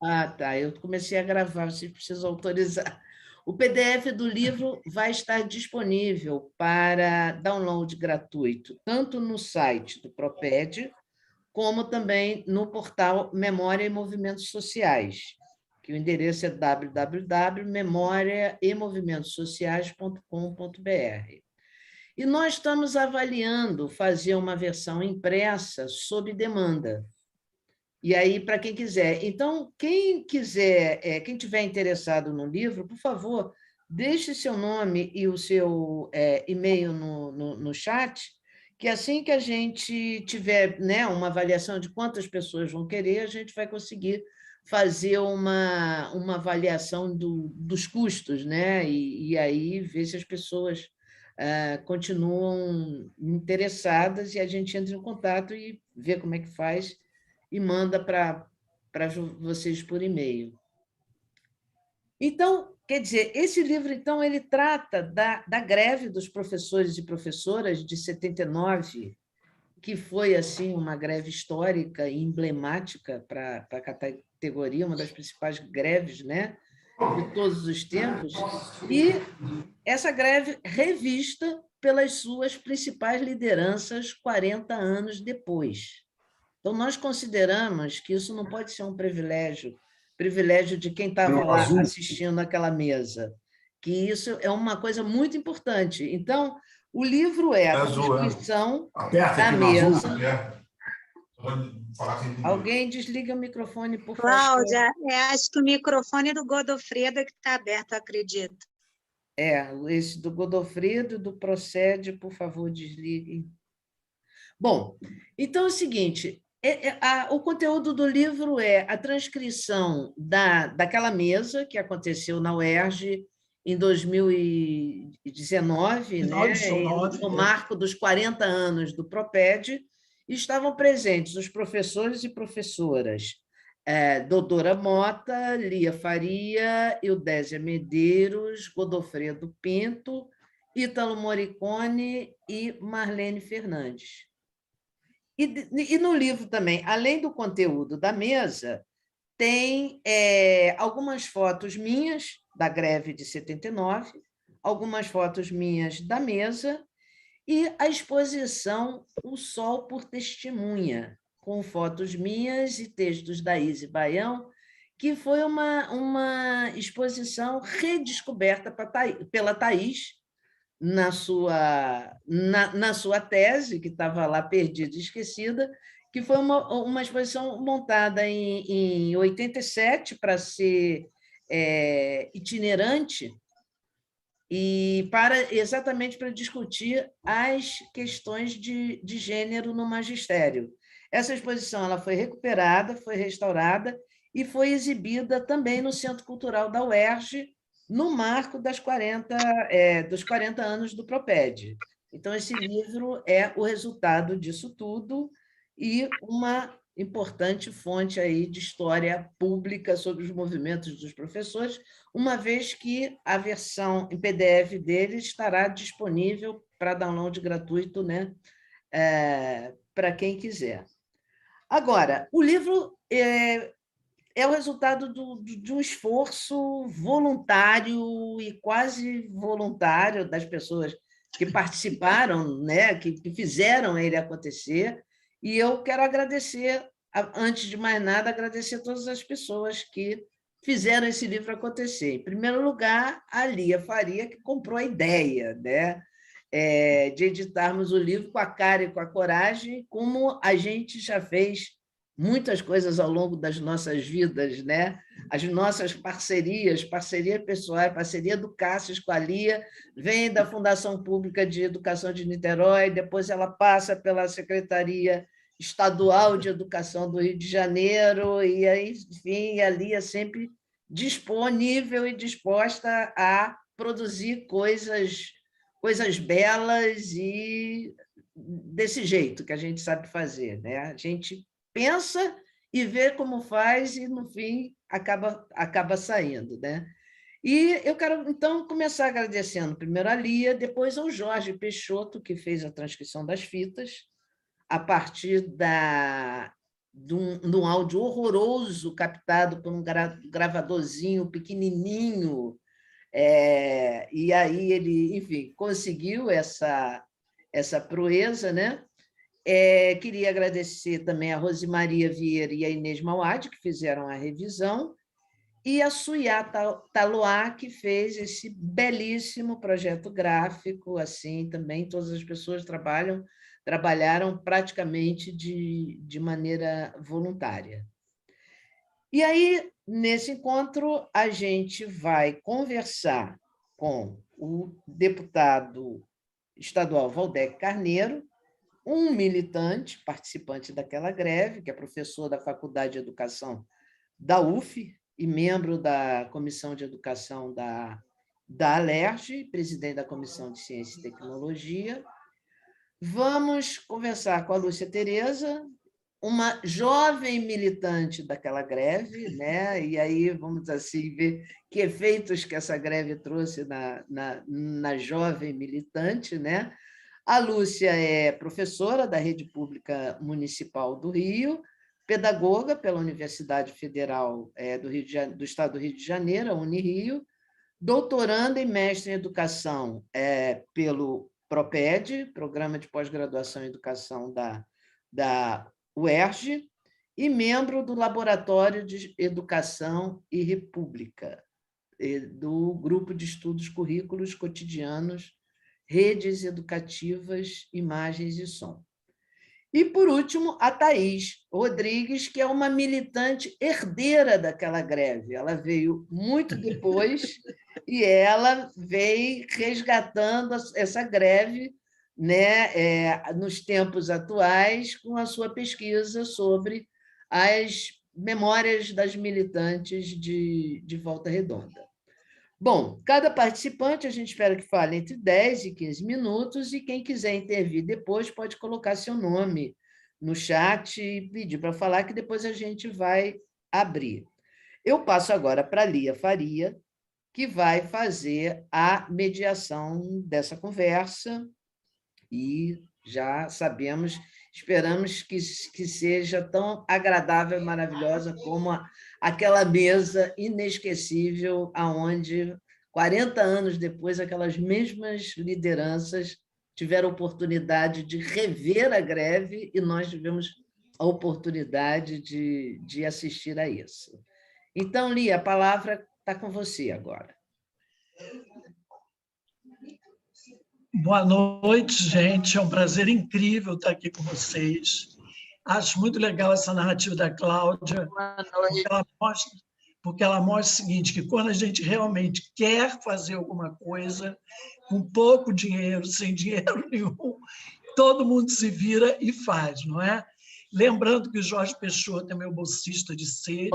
Ah, tá. Eu comecei a gravar, vocês precisam autorizar. O PDF do livro vai estar disponível para download gratuito, tanto no site do Proped, como também no portal Memória e Movimentos Sociais, que o endereço é www.memoriaemovimentosociais.com.br. E nós estamos avaliando fazer uma versão impressa sob demanda. E aí, para quem quiser. Então, quem quiser, quem tiver interessado no livro, por favor, deixe seu nome e o seu e-mail no chat, que assim que a gente tiver, né, uma avaliação de quantas pessoas vão querer, a gente vai conseguir fazer uma avaliação dos custos, né? E aí ver se as pessoas continuam interessadas e a gente entra em contato e vê como é que faz e manda para vocês por e-mail. Então, quer dizer, esse livro, então, ele trata da greve dos professores e professoras de 79, que foi assim uma greve histórica e emblemática para a categoria, uma das principais greves, né, de todos os tempos, e essa greve revista pelas suas principais lideranças 40 anos depois. Então, nós consideramos que isso não pode ser um privilégio de quem estava lá assistindo aquela mesa, que isso é uma coisa muito importante. Então, o livro é a transcrição da mesa. Alguém desliga o microfone, por favor. Cláudia, acho que o microfone do Godofredo é que está aberto, acredito. Esse do Godofredo, do Procede, por favor, desliguem. Bom, então é o seguinte, o conteúdo do livro é a transcrição daquela mesa que aconteceu na UERJ em 2019, né, no marco dos 40 anos do Proped, e estavam presentes os professores e professoras Doutora Mota, Lia Faria, Eudésia Medeiros, Godofredo Pinto, Ítalo Morricone e Marlene Fernandes. E no livro também, além do conteúdo da mesa, tem algumas fotos minhas da greve de 79, algumas fotos minhas da mesa e a exposição O Sol por Testemunha, com fotos minhas e textos da Izzy Baião, que foi uma exposição redescoberta pela Thaís, na sua tese, que estava lá perdida e esquecida, que foi uma exposição montada em 87 para ser itinerante e exatamente para discutir as questões de gênero no magistério. Essa exposição ela foi recuperada, foi restaurada e foi exibida também no Centro Cultural da UERJ, no marco dos 40 anos do Proped. Então, esse livro é o resultado disso tudo e uma importante fonte aí de história pública sobre os movimentos dos professores, uma vez que a versão em PDF dele estará disponível para download gratuito, né, para quem quiser. Agora, o livro é o resultado de um esforço voluntário e quase voluntário das pessoas que participaram, né, que fizeram ele acontecer, e eu quero agradecer, antes de mais nada, agradecer a todas as pessoas que fizeram esse livro acontecer. Em primeiro lugar, a Lia Faria, que comprou a ideia, né, de editarmos o livro com a cara e com a coragem, como a gente já fez muitas coisas ao longo das nossas vidas, né? As nossas parcerias pessoais, parceria do Cássio com a Lia, vem da Fundação Pública de Educação de Niterói, depois ela passa pela Secretaria Estadual de Educação do Rio de Janeiro, e aí, enfim, a Lia sempre disponível e disposta a produzir coisas belas e desse jeito que a gente sabe fazer, né? A gente pensa e vê como faz e, no fim, acaba saindo, né? E eu quero, então, começar agradecendo primeiro a Lia, depois ao Jorge Peixoto, que fez a transcrição das fitas, a partir de um áudio horroroso captado por um gravadorzinho pequenininho. E aí ele, enfim, conseguiu essa proeza, né? Queria agradecer também a Rosimaria Vieira e a Inês Mauad, que fizeram a revisão, e a Suyá Taloá, que fez esse belíssimo projeto gráfico, assim, também todas as pessoas trabalharam praticamente de maneira voluntária. E aí, nesse encontro, a gente vai conversar com o deputado estadual Valdec Carneiro, um militante, participante daquela greve, que é professor da Faculdade de Educação da UF e membro da Comissão de Educação da Alerj, presidente da Comissão de Ciência e Tecnologia. Vamos conversar com a Lúcia Tereza, uma jovem militante daquela greve, né? E aí vamos assim ver que efeitos que essa greve trouxe na jovem militante, né? A Lúcia é professora da Rede Pública Municipal do Rio, pedagoga pela Universidade Federal do Estado do Rio de Janeiro, a Unirio, doutoranda e mestre em Educação pelo PROPED, Programa de Pós-Graduação em Educação da UERJ, e membro do Laboratório de Educação e República, do Grupo de Estudos Currículos Cotidianos, Redes Educativas, Imagens e Som. E, por último, a Thaís Rodrigues, que é uma militante herdeira daquela greve. Ela veio muito depois e ela veio resgatando essa greve, né, nos tempos atuais, com a sua pesquisa sobre as memórias das militantes de Volta Redonda. Bom, cada participante a gente espera que fale entre 10 e 15 minutos, e quem quiser intervir depois pode colocar seu nome no chat e pedir para falar, que depois a gente vai abrir. Eu passo agora para a Lia Faria, que vai fazer a mediação dessa conversa, e já sabemos, esperamos que seja tão agradável e maravilhosa como aquela mesa inesquecível, aonde 40 anos depois aquelas mesmas lideranças tiveram a oportunidade de rever a greve e nós tivemos a oportunidade de assistir a isso. Então, Lia, a palavra está com você agora. Boa noite, gente. É um prazer incrível estar aqui com vocês. Acho muito legal essa narrativa da Cláudia, porque ela mostra o seguinte, que quando a gente realmente quer fazer alguma coisa, com pouco dinheiro, sem dinheiro nenhum, todo mundo se vira e faz, não é? Lembrando que o Jorge Peixoto é meu bolsista de sede,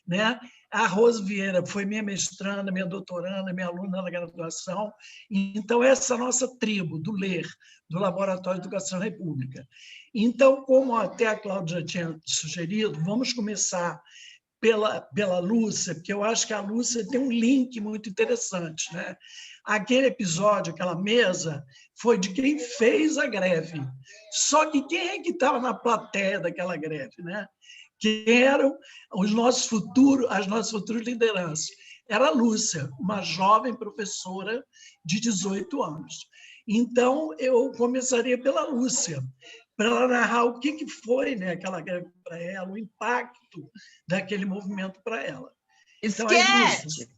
né? A Rose Vieira foi minha mestranda, minha doutoranda, minha aluna na graduação. Então, essa é a nossa tribo do LER, do Laboratório de Educação República. Então, como até a Cláudia já tinha sugerido, vamos começar pela Lúcia, porque eu acho que a Lúcia tem um link muito interessante, né? Aquele episódio, aquela mesa, foi de quem fez a greve. Só que quem é que estava na plateia daquela greve, né? Que eram as nossas futuras lideranças. Era a Lúcia, uma jovem professora de 18 anos. Então, eu começaria pela Lúcia, para ela narrar o que foi, né, aquela greve para ela, o impacto daquele movimento para ela. Então, aí, Lúcia,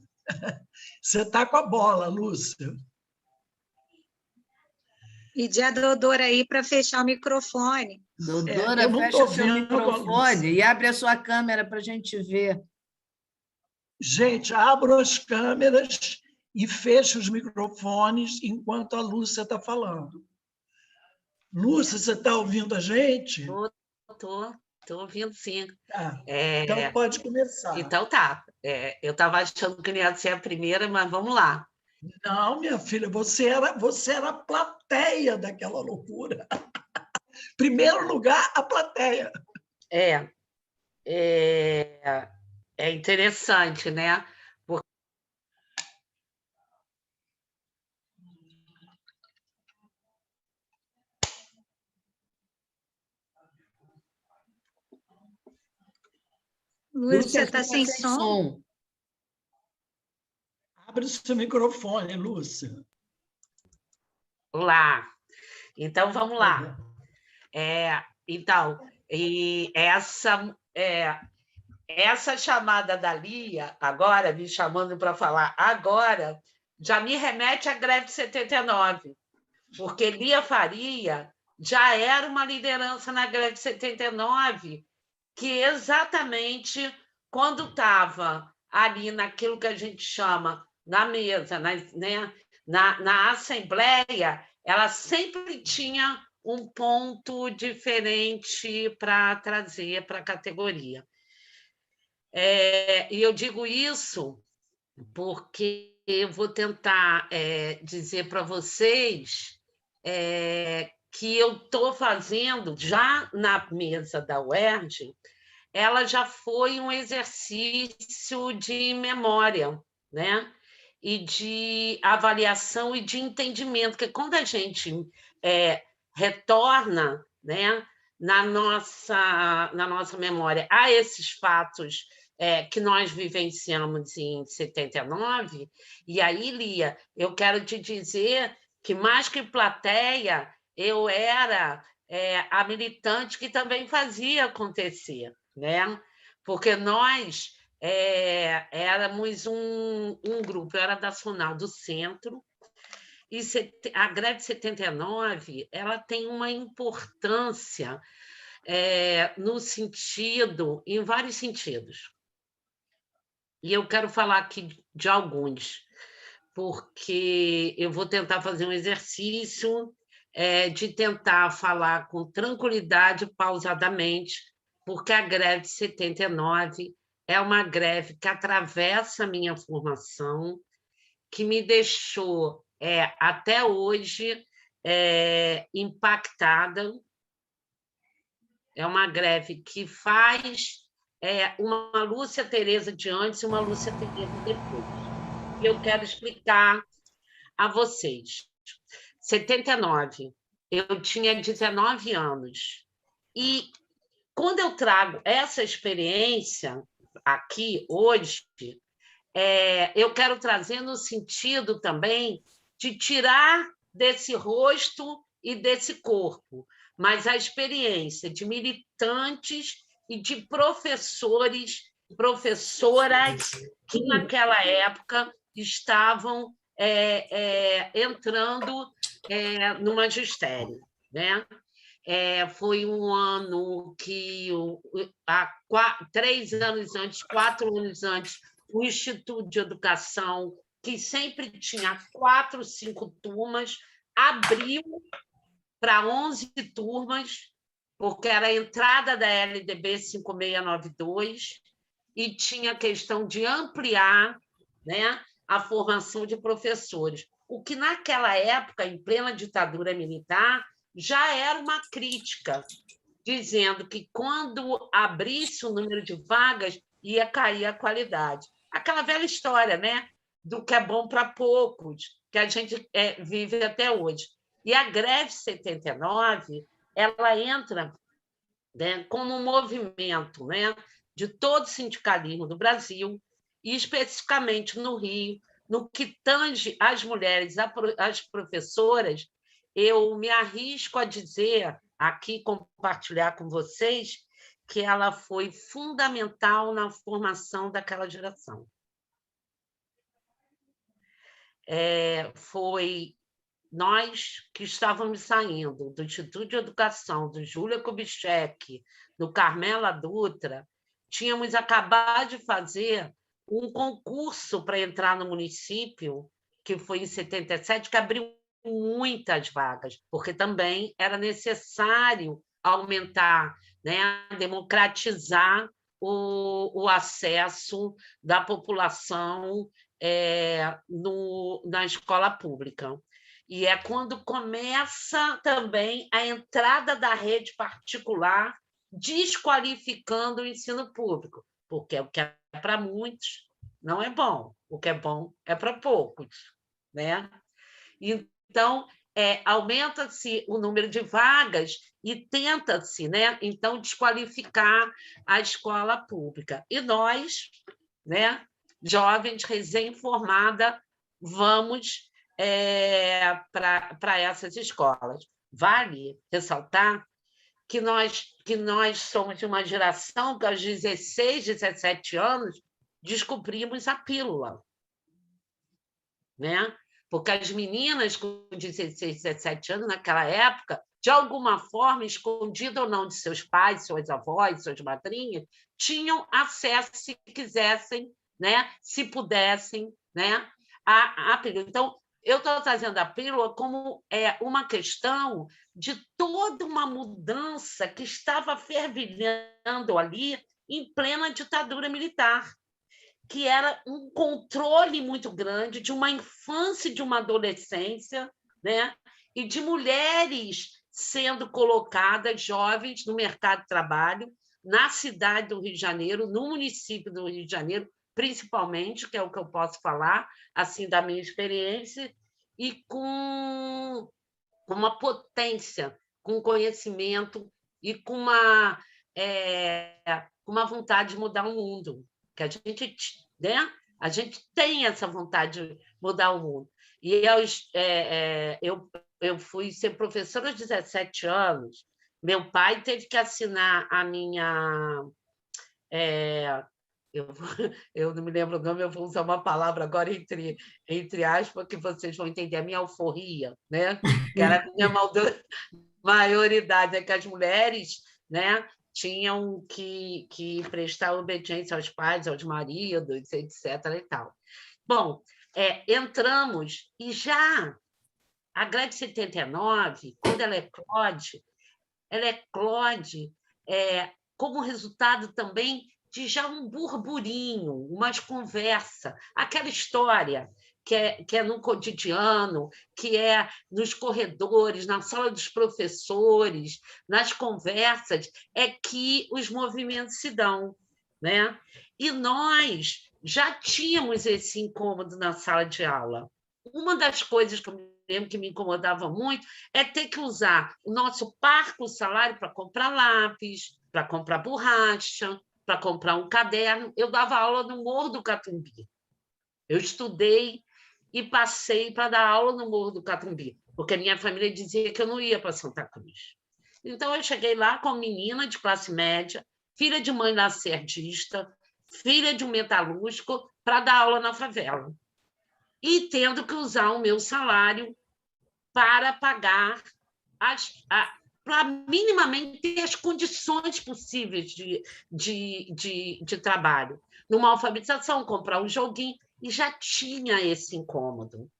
você está com a bola, Lúcia. Pedir a Dodora aí para fechar o microfone. Dodora, fecha o seu microfone e abre a sua câmera para a gente ver. Gente, abram as câmeras e feche os microfones enquanto a Lúcia está falando. Lúcia, você está ouvindo a gente? Estou ouvindo, sim. Então, pode começar. Então, tá. Eu estava achando que não ia ser a primeira, mas vamos lá. Não, minha filha, você era a plateia daquela loucura. Primeiro lugar, a plateia. É interessante, né? Lúcia está sem som. Abre o seu microfone, Lúcia. Lá. Então, vamos lá. Então, e essa chamada da Lia, agora, me chamando para falar agora, já me remete à greve de 79, porque Lia Faria já era uma liderança na greve de 79, que exatamente quando estava ali naquilo que a gente chama na mesa, na Assembleia, ela sempre tinha um ponto diferente para trazer para a categoria. E eu digo isso porque eu vou tentar dizer para vocês que eu estou fazendo, já na mesa da UERJ, ela já foi um exercício de memória, né? E de avaliação e de entendimento, porque quando a gente retorna, né, na nossa memória a esses fatos que nós vivenciamos em 79, e aí, Lia, eu quero te dizer que, mais que plateia, eu era a militante que também fazia acontecer, né? Porque nós éramos um grupo, eu era da Sonal do Centro, e a greve de 79 ela tem uma importância em vários sentidos. E eu quero falar aqui de alguns, porque eu vou tentar fazer um exercício de tentar falar com tranquilidade, pausadamente, porque a greve de 79 é uma greve que atravessa a minha formação, que me deixou, até hoje, impactada. É uma greve que faz uma Lúcia Tereza de antes e uma Lúcia Tereza depois. E eu quero explicar a vocês. 79, eu tinha 19 anos. E quando eu trago essa experiência aqui hoje, eu quero trazer no sentido também de tirar desse rosto e desse corpo, mas a experiência de militantes e de professores, professoras que naquela época estavam entrando no magistério, né? Foi um ano que, há 3 anos antes, 4 anos antes, o Instituto de Educação, que sempre tinha 4, 5 turmas, abriu para 11 turmas, porque era a entrada da LDB 5692, e tinha a questão de ampliar, né, a formação de professores, o que naquela época, em plena ditadura militar, já era uma crítica, dizendo que quando abrisse o número de vagas, ia cair a qualidade. Aquela velha história, né, do que é bom para poucos, que a gente vive até hoje. E a greve 79, ela entra, né, como um movimento, né, de todo o sindicalismo do Brasil, e especificamente no Rio, no que tange às mulheres, às professoras. Eu me arrisco a dizer, aqui, compartilhar com vocês, que ela foi fundamental na formação daquela geração. Foi nós que estávamos saindo do Instituto de Educação, do Júlia Kubitschek, do Carmela Dutra, tínhamos acabado de fazer um concurso para entrar no município, que foi em 77, que abriu muitas vagas, porque também era necessário aumentar, né, democratizar o acesso da população na escola pública. E é quando começa também a entrada da rede particular, desqualificando o ensino público, porque o que é para muitos não é bom, o que é bom é para poucos, né? Então, aumenta-se o número de vagas e tenta-se, né, então, desqualificar a escola pública. E nós, né, jovens, recém-formada, vamos para essas escolas. Vale ressaltar que nós somos de uma geração que, aos 16, 17 anos, descobrimos a pílula, né? Porque as meninas com 16, 17 anos, naquela época, de alguma forma, escondida ou não de seus pais, suas avós, suas madrinhas, tinham acesso, se quisessem, né? Se pudessem, né? A pílula. Então, eu estou trazendo a pílula como uma questão de toda uma mudança que estava fervilhando ali em plena ditadura militar, que era um controle muito grande de uma infância e de uma adolescência, né? E de mulheres sendo colocadas, jovens, no mercado de trabalho, na cidade do Rio de Janeiro, no município do Rio de Janeiro, principalmente, que é o que eu posso falar, assim, da minha experiência, e com uma potência, com conhecimento e com uma vontade de mudar o mundo, que a gente tem essa vontade de mudar o mundo. E eu fui ser professora aos 17 anos, meu pai teve que assinar a minha... eu não me lembro o nome, eu vou usar uma palavra agora entre aspas, que vocês vão entender, a minha alforria, né? Que era a minha maioridade, que as mulheres, né, tinham que prestar obediência aos pais, aos maridos, etc. E tal. Bom, entramos e já a grade 79, quando ela eclode como resultado também de já um burburinho, umas conversas, aquela história que é no cotidiano, que é nos corredores, na sala dos professores, nas conversas, é que os movimentos se dão, né? E nós já tínhamos esse incômodo na sala de aula. Uma das coisas que eu me lembro que me incomodava muito é ter que usar o nosso parco salário para comprar lápis, para comprar borracha, para comprar um caderno. Eu dava aula no Morro do Catumbi. Eu estudei e passei para dar aula no Morro do Catumbi, porque a minha família dizia que eu não ia para Santa Cruz. Então, eu cheguei lá como menina de classe média, filha de mãe lacerdista, filha de um metalúrgico, para dar aula na favela. E tendo que usar o meu salário para pagar para minimamente ter as condições possíveis de trabalho. Numa alfabetização, comprar um joguinho, e já tinha esse incômodo.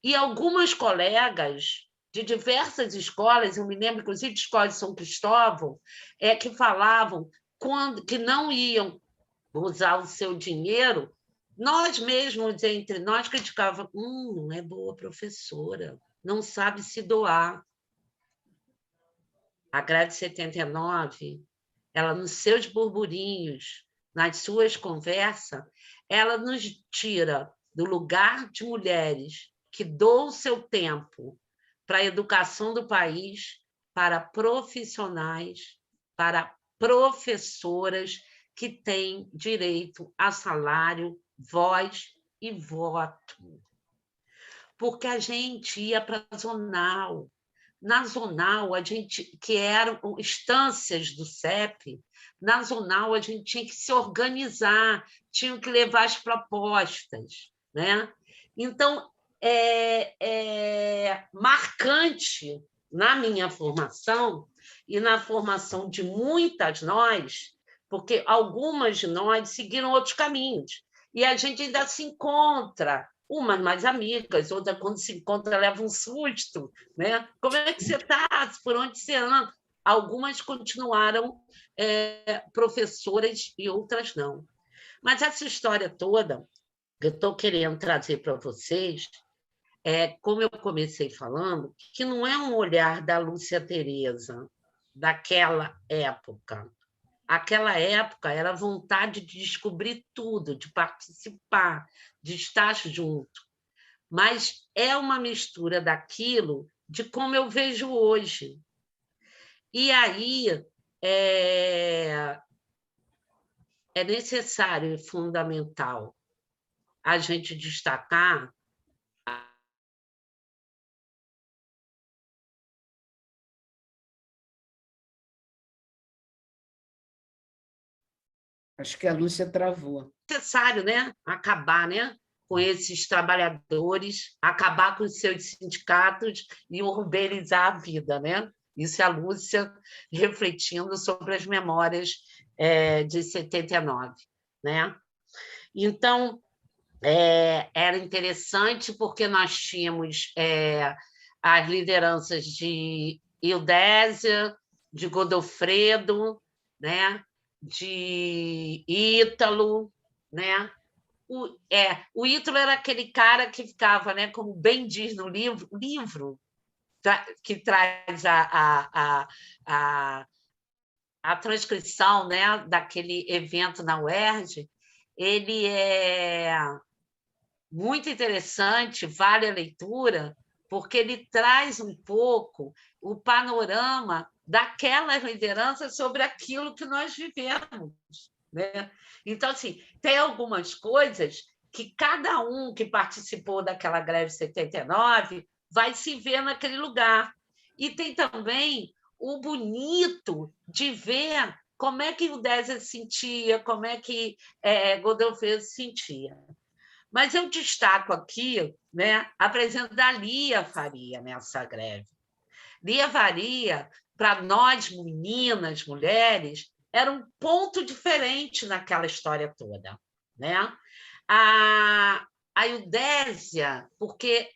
E algumas colegas de diversas escolas, eu me lembro, inclusive, de escola de São Cristóvão, que falavam que não iam usar o seu dinheiro, nós mesmos, entre nós, criticávamos, não é boa professora, não sabe se doar. A grade 79, ela, nos seus burburinhos, nas suas conversas, ela nos tira do lugar de mulheres que doam o seu tempo para a educação do país, para profissionais, para professoras que têm direito a salário, voz e voto. Porque a gente ia para a zonal. Na zonal, a gente, que eram instâncias do CEP, na zonal a gente tinha que se organizar, tinha que levar as propostas, né? Então, marcante na minha formação e na formação de muitas nós, porque algumas de nós seguiram outros caminhos, e a gente ainda se encontra, umas mais amigas, outra, quando se encontra, leva um susto, né? Como é que você está? Por onde você anda? Algumas continuaram professoras e outras não. Mas essa história toda que eu estou querendo trazer para vocês, como eu comecei falando, que não é um olhar da Lúcia Tereza daquela época. Aquela época era a vontade de descobrir tudo, de participar, de estar junto. mas é uma mistura daquilo de como eu vejo hoje. E aí é necessário e fundamental a gente destacar Acho que a Lúcia travou. necessário, né, acabar, né, com esses trabalhadores, acabar com os seus sindicatos e urbanizar a vida, né? Isso é a Lúcia refletindo sobre as memórias de 79, né? Então, era interessante porque nós tínhamos as lideranças de Eudésia, de Godofredo, né? De Ítalo, né? O Ítalo era aquele cara que ficava, né, como bem diz no livro, que traz a transcrição, né, daquele evento na UERJ, ele é muito interessante, vale a leitura, porque ele traz um pouco o panorama daquelas lideranças sobre aquilo que nós vivemos, né? Então, assim, tem algumas coisas que cada um que participou daquela greve 79 vai se ver naquele lugar. E tem também o bonito de ver como é que o Désia se sentia, como é que Godofredo se sentia. Mas eu destaco aqui, né, a presença da Lia Faria nessa greve. Lia Faria, para nós meninas, mulheres, era um ponto diferente naquela história toda, né? A Eudésia, porque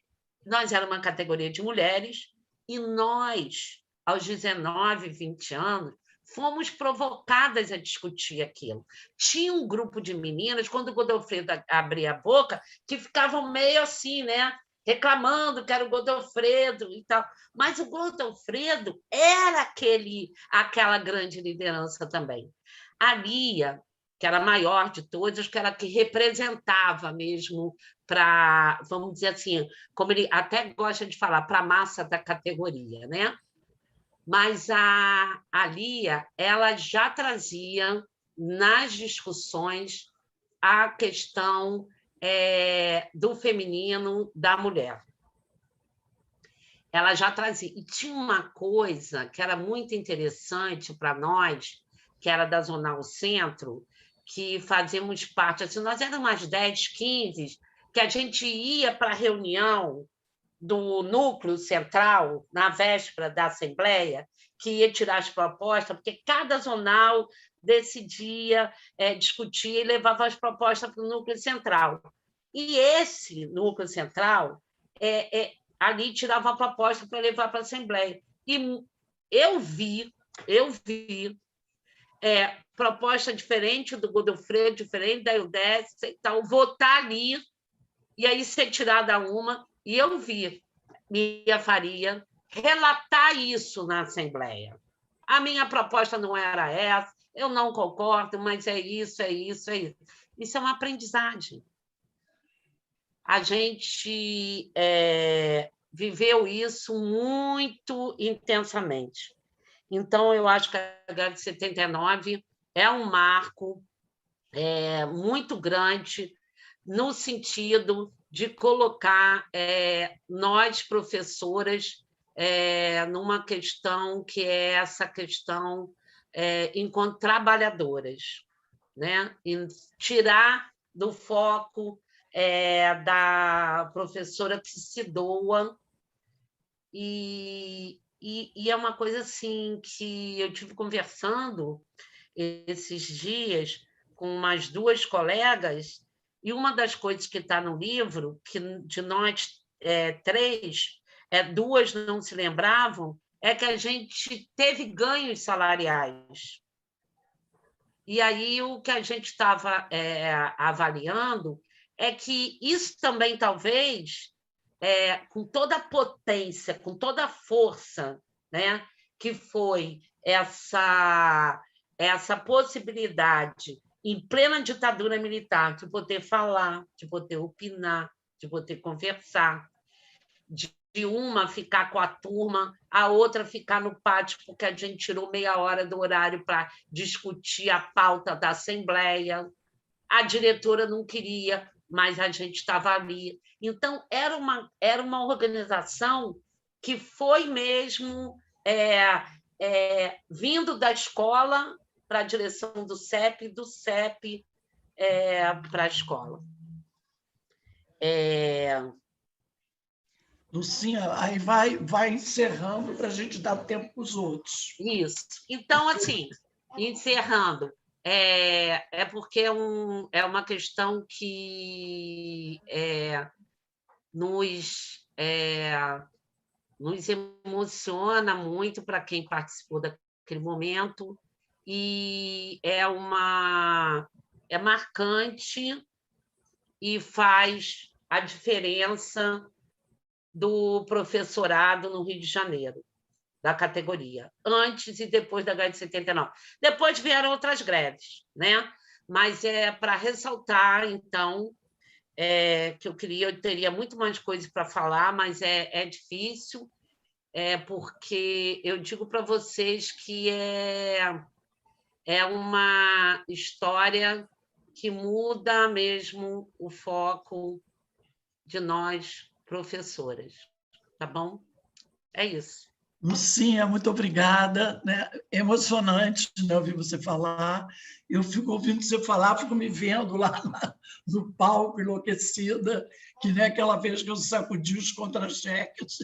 nós éramos uma categoria de mulheres e nós, aos 19, 20 anos, fomos provocadas a discutir aquilo. Tinha um grupo de meninas, quando o Godofredo abria a boca, que ficavam meio assim, né? Reclamando que era o Godofredo e tal. Mas o Godofredo era aquela grande liderança também. A Lia, que era a maior de todas, que era a que representava mesmo para, vamos dizer assim, como ele até gosta de falar, para a massa da categoria, né? Mas a Lia, ela já trazia nas discussões a questão do feminino, da mulher. Ela já trazia. E tinha uma coisa que era muito interessante para nós, que era da Zonal Centro, que fazíamos parte, assim, nós éramos umas 10, 15, que a gente ia para a reunião do núcleo central, na véspera da Assembleia, que ia tirar as propostas, porque cada zonal decidia, discutia e levava as propostas para o núcleo central. E esse núcleo central ali tirava a proposta para levar para a Assembleia. E eu vi proposta diferente do Godofredo, diferente da Eudécia e tal, votar ali, e aí ser tirada uma, e eu vi Lia Faria relatar isso na Assembleia. A minha proposta não era essa, eu não concordo, mas é isso, é isso, é isso. Isso é uma aprendizagem. A gente viveu isso muito intensamente. Então, eu acho que a greve de 79 é um marco muito grande no sentido de colocar nós, professoras, numa questão que é essa questão enquanto trabalhadoras, né? E tirar do foco da professora que se doa. E é uma coisa assim que eu tive conversando esses dias com umas 2 colegas, e uma das coisas que está no livro, que de nós 3, 2 não se lembravam, é que a gente teve ganhos salariais. E aí o que a gente estava avaliando é que isso também, talvez, com toda a potência, com toda a força, né, que foi essa possibilidade, em plena ditadura militar, de poder falar, de poder opinar, de poder conversar, de uma ficar com a turma, a outra ficar no pátio, porque a gente tirou meia hora do horário para discutir a pauta da Assembleia. A diretora não queria, mas a gente estava ali. Então, era uma organização que foi mesmo vindo da escola para a direção do CEP, do CEP para a escola. Lucinha, aí vai encerrando para a gente dar tempo para os outros. Isso. Então, assim, encerrando, porque é uma questão que nos emociona muito para quem participou daquele momento e é marcante e faz a diferença do professorado no Rio de Janeiro, da categoria, antes e depois da greve de 79. Depois vieram outras greves, né? Mas é para ressaltar, então, que eu teria muito mais coisas para falar, mas é difícil, porque eu digo para vocês que é uma história que muda mesmo o foco de nós, professoras. Tá bom? É isso. Lucinha, muito obrigada. Né? Emocionante, né, ouvir você falar. Eu fico ouvindo você falar, fico me vendo lá no palco, enlouquecida, que nem aquela vez que eu sacudi os contra-cheques.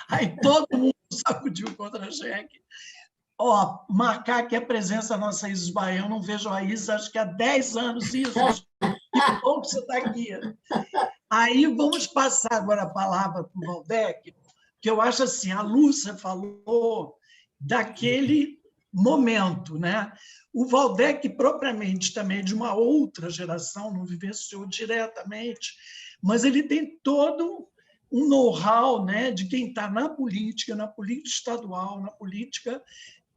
Aí todo mundo sacudiu o contra-cheque. Marcar aqui a presença da nossa Isis Baião, não vejo a Isis, acho que há 10 anos, Isis. Que bom que você está aqui. Aí vamos passar agora a palavra para o Valdec, que eu acho assim, a Lúcia falou daquele momento, né? O Valdec, propriamente, também é de uma outra geração, não vivenciou diretamente, mas ele tem todo um know-how, né, de quem está na política estadual, na política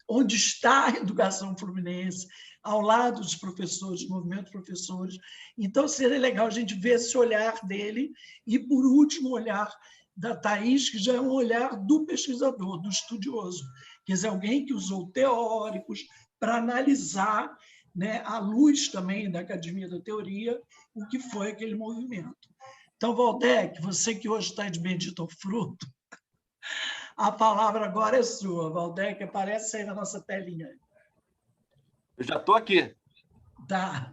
onde está a educação fluminense, ao lado dos professores, do movimento professores. Então, seria legal a gente ver esse olhar dele e, por último, o olhar da Thaís, que já é um olhar do pesquisador, do estudioso, quer dizer, alguém que usou teóricos para analisar, né, à luz também da Academia da Teoria, o que foi aquele movimento. Então, Valdec, você que hoje está de bendito ao fruto, a palavra agora é sua. Valdec, aparece aí na nossa telinha. Eu já estou aqui. Tá.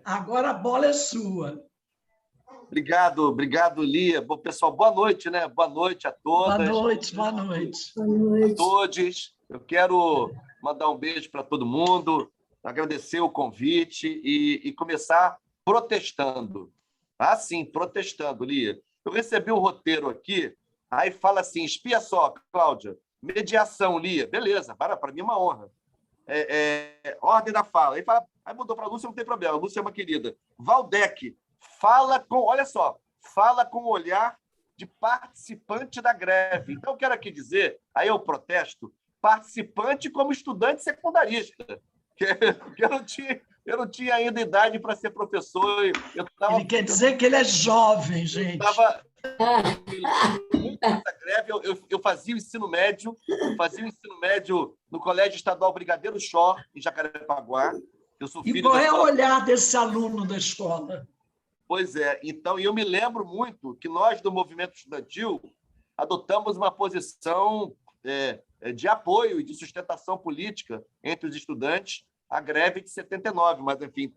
Agora a bola é sua. Obrigado, Lia. Bom, pessoal, boa noite, né? Boa noite a todas. Boa noite. A todos. Eu quero mandar um beijo para todo mundo, agradecer o convite e começar protestando. Ah, sim, protestando, Lia. Eu recebi um roteiro aqui, aí fala assim, espia só, Cláudia, mediação, Lia. Beleza, para mim é uma honra. Ordem da fala. Aí mudou para a Lúcia, não tem problema. A Lúcia é uma querida. Valdec, olha só, fala com o olhar de participante da greve. Então, eu quero aqui dizer, aí eu protesto, participante como estudante secundarista, que eu não tinha ainda idade para ser professor. Ele quer dizer que ele é jovem, gente. Nessa greve, eu fazia o ensino médio, no Colégio Estadual Brigadeiro Chó, em Jacarepaguá. Eu sou filho e qual é o escola... olhar desse aluno da escola? Pois é. Então, eu me lembro muito que nós, do movimento estudantil, adotamos uma posição de apoio e de sustentação política entre os estudantes à greve de 79, mas, enfim,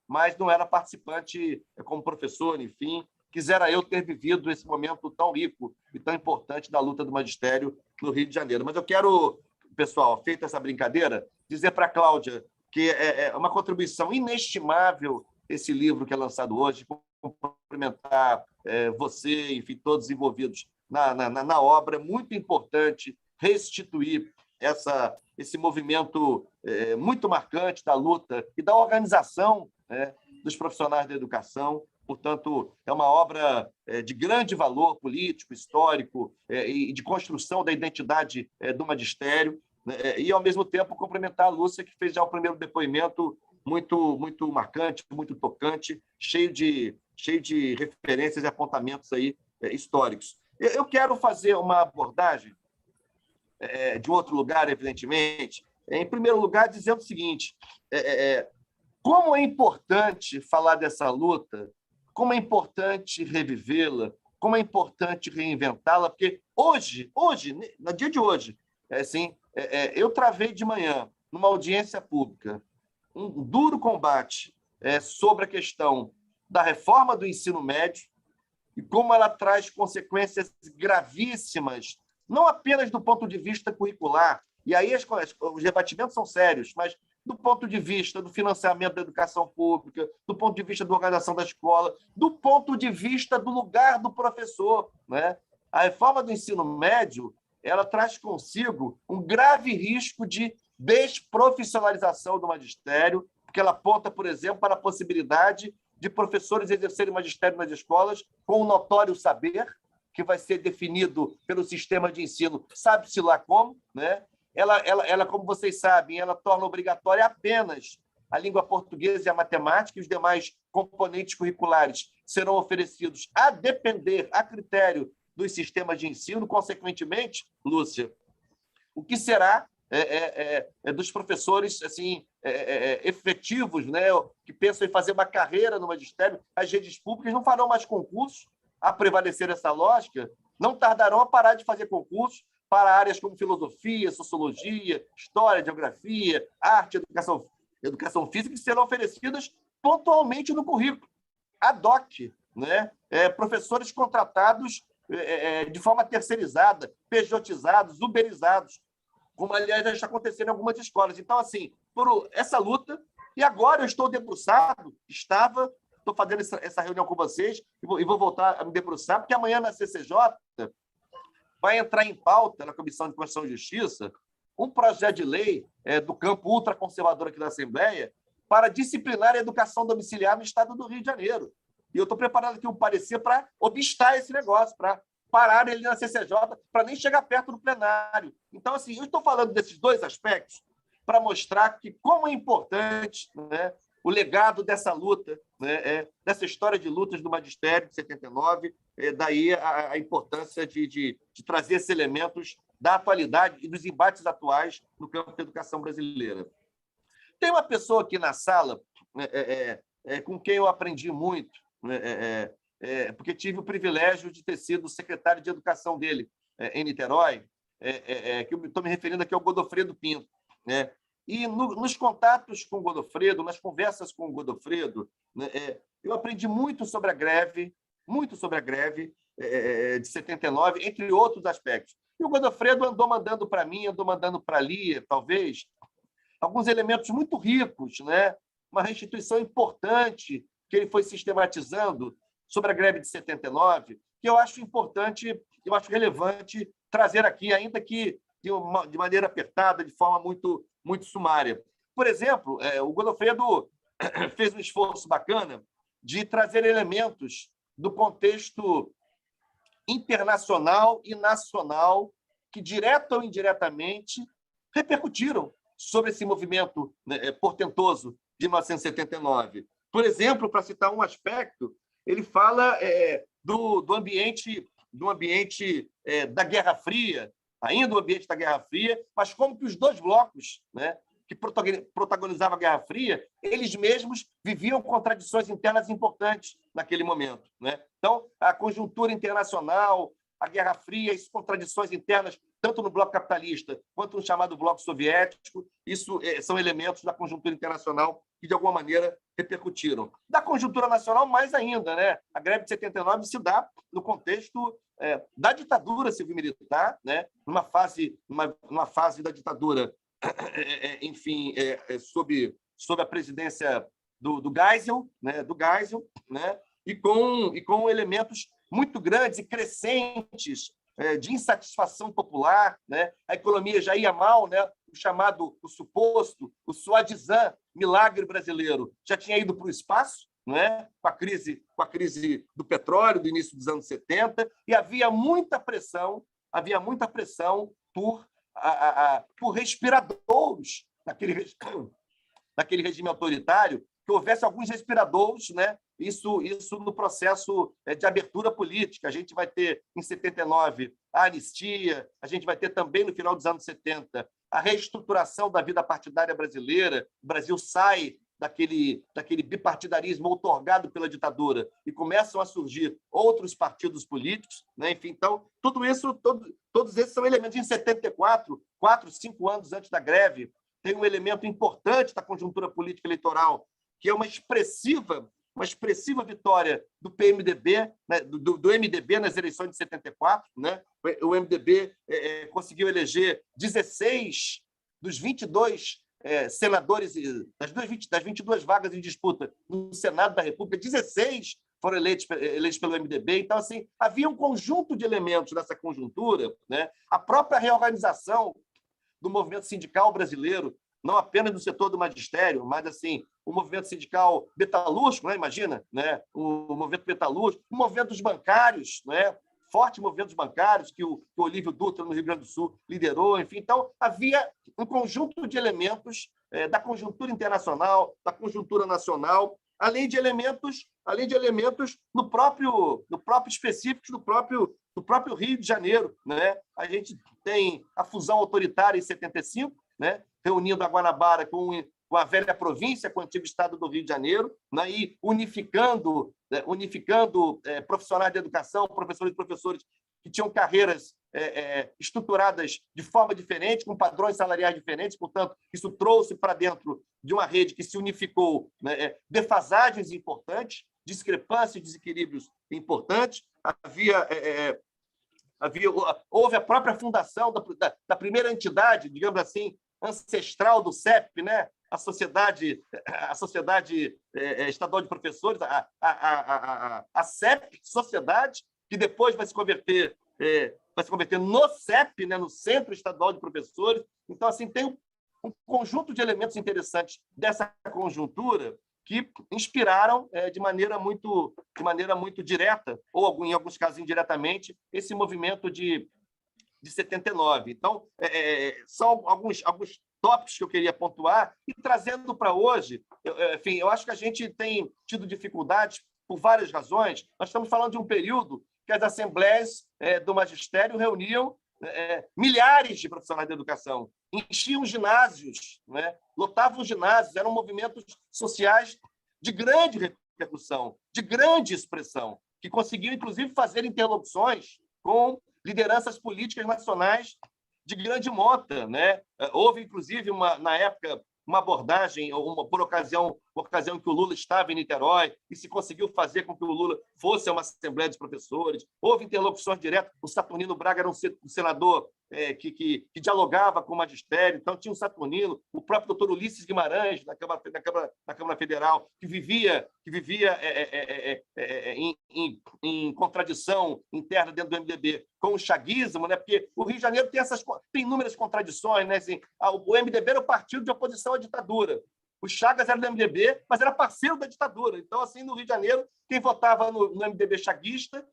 mas não era participante como professor, enfim. Quisera eu ter vivido esse momento tão rico e tão importante da luta do magistério no Rio de Janeiro. Mas eu quero, pessoal, feita essa brincadeira, dizer para a Cláudia que é uma contribuição inestimável esse livro que é lançado hoje, cumprimentar você, enfim, todos envolvidos na obra. É muito importante restituir esse movimento muito marcante da luta e da organização dos profissionais da educação. Portanto, é uma obra de grande valor político, histórico e de construção da identidade do magistério, né? E, ao mesmo tempo, cumprimentar a Lúcia, que fez já o primeiro depoimento muito, muito marcante, muito tocante, cheio de cheio de referências e apontamentos aí, históricos. Eu quero fazer uma abordagem de outro lugar, evidentemente. Em primeiro lugar, dizendo o seguinte: como é importante falar dessa luta, como é importante revivê-la, como é importante reinventá-la, porque hoje, no dia de hoje, eu travei de manhã, numa audiência pública, um duro combate sobre a questão da reforma do ensino médio e como ela traz consequências gravíssimas, não apenas do ponto de vista curricular, e aí os debatimentos são sérios, mas do ponto de vista do financiamento da educação pública, do ponto de vista da organização da escola, do ponto de vista do lugar do professor, né? A reforma do ensino médio, ela traz consigo um grave risco de desprofissionalização do magistério, porque ela aponta, por exemplo, para a possibilidade de professores exercerem magistério nas escolas com um notório saber, que vai ser definido pelo sistema de ensino, sabe-se lá como, né? Ela, como vocês sabem, ela torna obrigatória apenas a língua portuguesa e a matemática, e os demais componentes curriculares serão oferecidos a depender, a critério dos sistemas de ensino. Consequentemente, Lúcia, o que será dos professores efetivos, né, que pensam em fazer uma carreira no magistério? As redes públicas não farão mais concursos a prevalecer essa lógica, não tardarão a parar de fazer concursos para áreas como filosofia, sociologia, história, geografia, arte, educação física, que serão oferecidas pontualmente no currículo, ad hoc, né? Professores contratados de forma terceirizada, pejotizados, uberizados, como, aliás, já está acontecendo em algumas escolas. Então, assim, por essa luta, e agora eu estou debruçado, estou fazendo essa reunião com vocês e vou voltar a me debruçar, porque amanhã na CCJ vai entrar em pauta, na Comissão de Constituição e Justiça, um projeto de lei do campo ultraconservador aqui da Assembleia para disciplinar a educação domiciliar no estado do Rio de Janeiro. E eu estou preparando aqui um parecer para obstar esse negócio, para parar ele na CCJ, para nem chegar perto do plenário. Então, assim, eu estou falando desses dois aspectos para mostrar que como é importante, né, o legado dessa luta, né, dessa história de lutas do magistério de 79, daí a importância de trazer esses elementos da atualidade e dos embates atuais no campo da educação brasileira. Tem uma pessoa aqui na sala com quem eu aprendi muito, porque tive o privilégio de ter sido secretário de educação dele em Niterói, que eu estou me referindo aqui ao Godofredo Pinto, né? E nos contatos com o Godofredo, nas conversas com o Godofredo, né, eu aprendi muito sobre a greve de 79, entre outros aspectos. E o Godofredo andou mandando para mim, andou mandando para a Lia, talvez, alguns elementos muito ricos, né? Uma restituição importante que ele foi sistematizando sobre a greve de 79, que eu acho importante, eu acho relevante trazer aqui, ainda que de maneira apertada, de forma muito, muito sumária. Por exemplo, o Godofredo fez um esforço bacana de trazer elementos do contexto internacional e nacional que, direta ou indiretamente, repercutiram sobre esse movimento, né, portentoso de 1979. Por exemplo, para citar um aspecto, ele fala do ambiente da Guerra Fria, ainda o ambiente da Guerra Fria, mas como que os dois blocos, né, que protagonizavam a Guerra Fria, eles mesmos viviam contradições internas importantes naquele momento, né? Então, a conjuntura internacional, a Guerra Fria, as contradições internas, tanto no bloco capitalista quanto no chamado bloco soviético, isso são elementos da conjuntura internacional que, de alguma maneira, repercutiram. Da conjuntura nacional, mais ainda, né? A greve de 79 se dá no contexto da ditadura civil-militar, né? numa fase da ditadura, enfim, sob a presidência do Geisel, né? E com elementos muito grandes e crescentes de insatisfação popular, né? A economia já ia mal, né? O suposto, o soi-disant milagre brasileiro já tinha ido para o espaço, né? Com a crise do petróleo do início dos anos 70, e havia muita pressão por respiradouros naquele regime autoritário, que houvesse alguns respiradouros, né? Isso no processo de abertura política. A gente vai ter, em 79, a anistia, a gente vai ter também, no final dos anos 70, a reestruturação da vida partidária brasileira. O Brasil sai daquele bipartidarismo outorgado pela ditadura e começam a surgir outros partidos políticos, né? Enfim, então, tudo isso, todos esses são elementos. Em 74, 4, 5 anos antes da greve, tem um elemento importante da conjuntura política eleitoral, que é uma expressiva vitória do PMDB, né? do MDB nas eleições de 74. Né? O MDB conseguiu eleger 16 dos 22 senadores, das 22 vagas em disputa no Senado da República, 16 foram eleitos pelo MDB. Então, assim, havia um conjunto de elementos nessa conjuntura, né? A própria reorganização do movimento sindical brasileiro, não apenas no setor do magistério, mas assim, o movimento sindical metalúrgico, né? Imagina, né? O movimento metalúrgico, o movimento dos bancários, né? Forte movimento dos bancários que o Olívio Dutra, no Rio Grande do Sul, liderou. Enfim, então, havia um conjunto de elementos da conjuntura internacional, da conjuntura nacional, além de elementos no próprio específicos do próprio Rio de Janeiro, né? A gente tem a fusão autoritária em 75, né? Reunindo a Guanabara com a velha província, com o antigo estado do Rio de Janeiro, né? E unificando profissionais de educação, professores e professores que tinham carreiras estruturadas de forma diferente, com padrões salariais diferentes. Portanto, isso trouxe para dentro de uma rede que se unificou, né? Defasagens importantes, discrepâncias e desequilíbrios importantes. Houve a própria fundação da primeira entidade, digamos assim, ancestral do CEP, né? A Sociedade Estadual de Professores, a CEP, Sociedade, que depois vai se converter no CEP, né? No Centro Estadual de Professores. Então, assim, tem um conjunto de elementos interessantes dessa conjuntura que inspiraram de maneira muito direta, ou em alguns casos indiretamente, esse movimento de 79. Então, são alguns tópicos que eu queria pontuar, e trazendo para hoje, enfim, eu acho que a gente tem tido dificuldades por várias razões. Nós estamos falando de um período que as assembleias do magistério reuniam milhares de profissionais da educação, enchiam ginásios, né? Lotavam ginásios, eram movimentos sociais de grande repercussão, de grande expressão, que conseguiam, inclusive, fazer interlocuções com lideranças políticas nacionais de grande monta, né? Houve, inclusive, na época, uma abordagem, por ocasião em que o Lula estava em Niterói, e se conseguiu fazer com que o Lula fosse a uma Assembleia dos Professores. Houve interlocuções diretas. O Saturnino Braga era um senador que dialogava com o magistério. Então, tinha o Saturnino, o próprio doutor Ulisses Guimarães, na Câmara Federal, que vivia em contradição interna dentro do MDB com o chaguismo, né? Porque o Rio de Janeiro tem inúmeras contradições, né? Assim, o MDB era o partido de oposição à ditadura. O Chagas era do MDB, mas era parceiro da ditadura. Então, assim, no Rio de Janeiro, quem votava no MDB chaguista,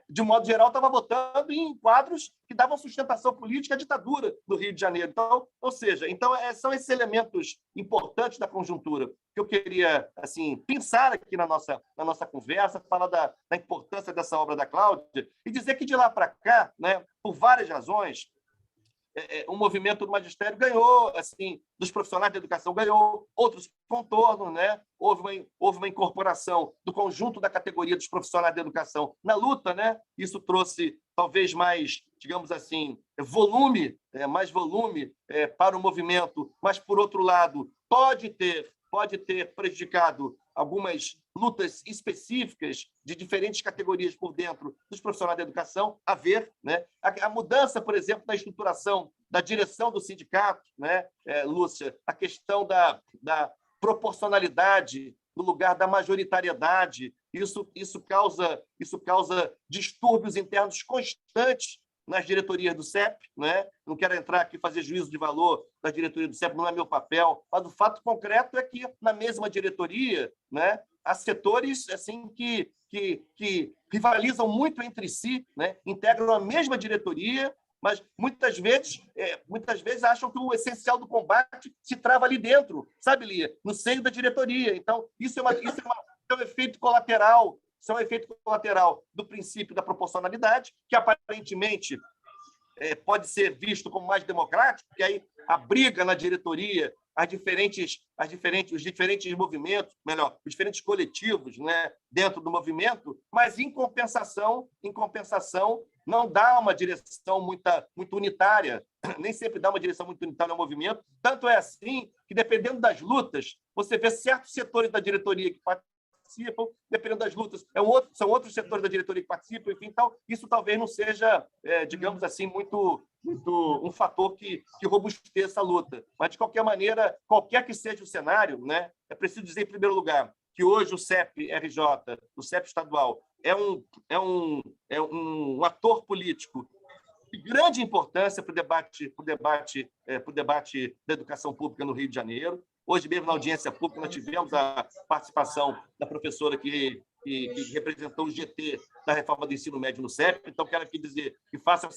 de modo geral, estava votando em quadros que davam sustentação política à ditadura do Rio de Janeiro. Então, ou seja, são esses elementos importantes da conjuntura que eu queria, assim, pensar aqui na nossa conversa, falar da importância dessa obra da Cláudia, e dizer que de lá para cá, né, por várias razões, o movimento do magistério ganhou, assim, dos profissionais da educação ganhou outros contornos, né? Houve uma incorporação do conjunto da categoria dos profissionais da educação na luta, né? Isso trouxe talvez mais, digamos assim, mais volume para o movimento, mas, por outro lado, pode ter prejudicado algumas lutas específicas de diferentes categorias por dentro dos profissionais da educação, a ver, né? A mudança, por exemplo, da estruturação da direção do sindicato, né, Lúcia? A questão da proporcionalidade no lugar da majoritariedade. Isso causa distúrbios internos constantes nas diretorias do CEP, né? Não quero entrar aqui e fazer juízo de valor da diretoria do CEP, não é meu papel, mas o fato concreto é que, na mesma diretoria, né, há setores assim, que rivalizam muito entre si, né? Integram a mesma diretoria, mas muitas vezes acham que o essencial do combate se trava ali dentro, sabe, Lia? No seio da diretoria. Então, isso é um efeito colateral, do princípio da proporcionalidade, que aparentemente pode ser visto como mais democrático, porque aí a briga na diretoria, os diferentes movimentos, melhor, os diferentes coletivos, né, dentro do movimento, mas em compensação, não dá uma direção muito unitária, nem sempre dá uma direção muito unitária ao movimento. Tanto é assim que, dependendo das lutas, você vê certos setores da diretoria que participam, dependendo das lutas, são outros setores da diretoria que participam, enfim, então, isso talvez não seja, digamos assim, muito um fator que robusteça a luta. Mas, de qualquer maneira, qualquer que seja o cenário, né, é preciso dizer, em primeiro lugar, que hoje o CEP-RJ, o CEP estadual, é um ator político de grande importância para o debate da educação pública no Rio de Janeiro. Hoje mesmo, na audiência pública, nós tivemos a participação da professora que representou o GT da reforma do ensino médio no CEP. Então, quero aqui dizer que faço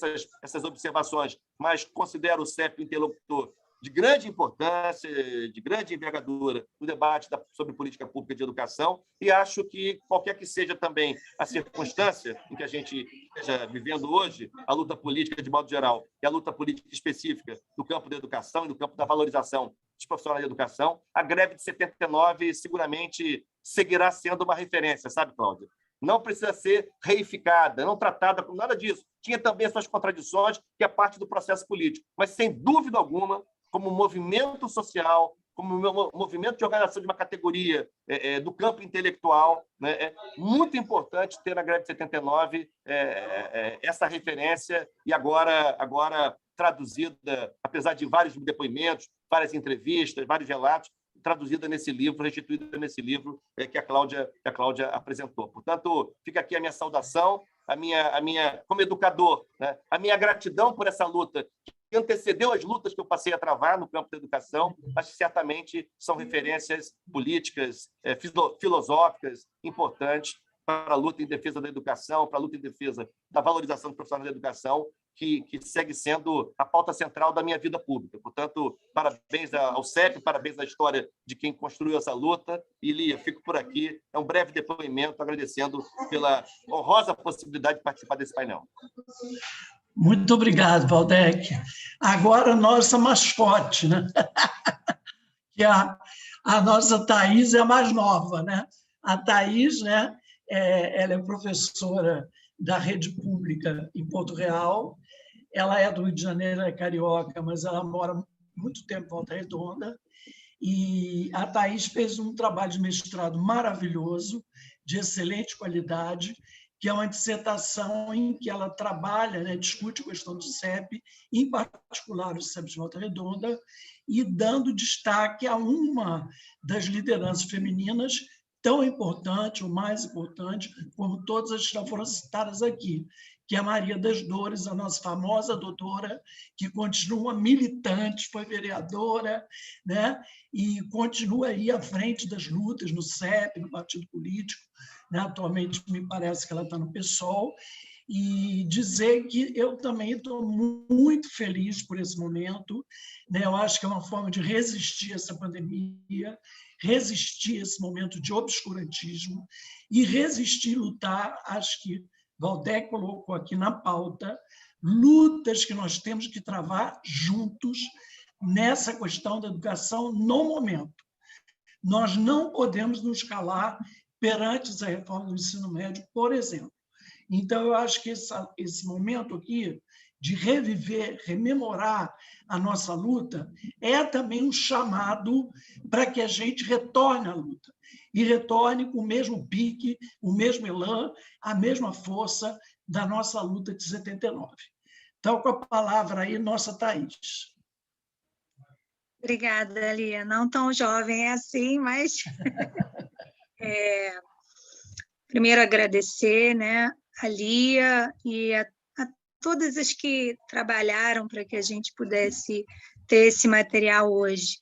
essas observações, mas considero o CEP interlocutor de grande importância, de grande envergadura no debate sobre política pública de educação, e acho que, qualquer que seja também a circunstância em que a gente esteja vivendo hoje, a luta política de modo geral e a luta política específica no campo da educação e no campo da valorização dos profissionais de educação, a greve de 79 seguramente seguirá sendo uma referência, sabe, Cláudia? Não precisa ser reificada, não tratada com nada disso. Tinha também as suas contradições, que é parte do processo político, mas, sem dúvida alguma, como movimento social, como movimento de organização de uma categoria do campo intelectual, né, é muito importante ter na greve de 79 essa referência, e agora traduzida, apesar de vários depoimentos, várias entrevistas, vários relatos, traduzida nesse livro, restituída nesse livro que a Cláudia apresentou. Portanto, fica aqui a minha saudação, a minha como educador, né, a minha gratidão por essa luta que antecedeu as lutas que eu passei a travar no campo da educação, mas que certamente são referências políticas, filosóficas importantes para a luta em defesa da educação, para a luta em defesa da valorização dos profissionais da educação, que segue sendo a pauta central da minha vida pública. Portanto, parabéns ao CEP, parabéns à história de quem construiu essa luta. E, Lia, fico por aqui. É um breve depoimento, agradecendo pela honrosa possibilidade de participar desse painel. Muito obrigado, Valdec. Agora, nossa mascote, né? Que a nossa Thaís é a mais nova, né? A Thaís, né? Ela é professora da rede pública em Porto Real. Ela é do Rio de Janeiro, é carioca, mas ela mora muito tempo em Volta Redonda. E a Thaís fez um trabalho de mestrado maravilhoso, de excelente qualidade, que é uma dissertação em que ela trabalha, né, discute a questão do CEP, em particular o CEP de Volta Redonda, e dando destaque a uma das lideranças femininas tão importante, ou mais importante, como todas as que já foram citadas aqui, que é a Maria das Dores, a nossa famosa doutora, que continua militante, foi vereadora, né? E continua aí à frente das lutas no CEP, no partido político, né? Atualmente, me parece que ela está no PSOL, e dizer que eu também estou muito feliz por esse momento, né? Eu acho que é uma forma de resistir a essa pandemia, resistir a esse momento de obscurantismo e resistir, lutar, acho que Valdec colocou aqui na pauta, lutas que nós temos que travar juntos nessa questão da educação no momento. Nós não podemos nos calar perante a reforma do ensino médio, por exemplo. Então, eu acho que esse momento aqui de reviver, rememorar a nossa luta, é também um chamado para que a gente retorne à luta, e retorne com o mesmo pique, o mesmo elan, a mesma força da nossa luta de 79. Então, com a palavra aí, nossa Thaís. Obrigada, Lia. Não tão jovem assim, mas... Primeiro, agradecer, né, a Lia e a todas as que trabalharam para que a gente pudesse ter esse material hoje.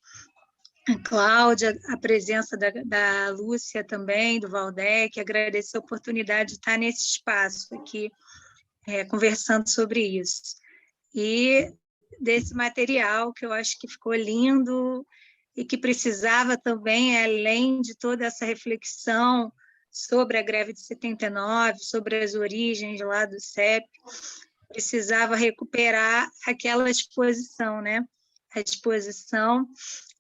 A Cláudia, a presença da Lúcia também, do Valdec, agradecer a oportunidade de estar nesse espaço aqui, conversando sobre isso. e desse material que eu acho que ficou lindo e que precisava também, além de toda essa reflexão sobre a greve de 79, sobre as origens lá do CEP, precisava recuperar aquela exposição, né? A exposição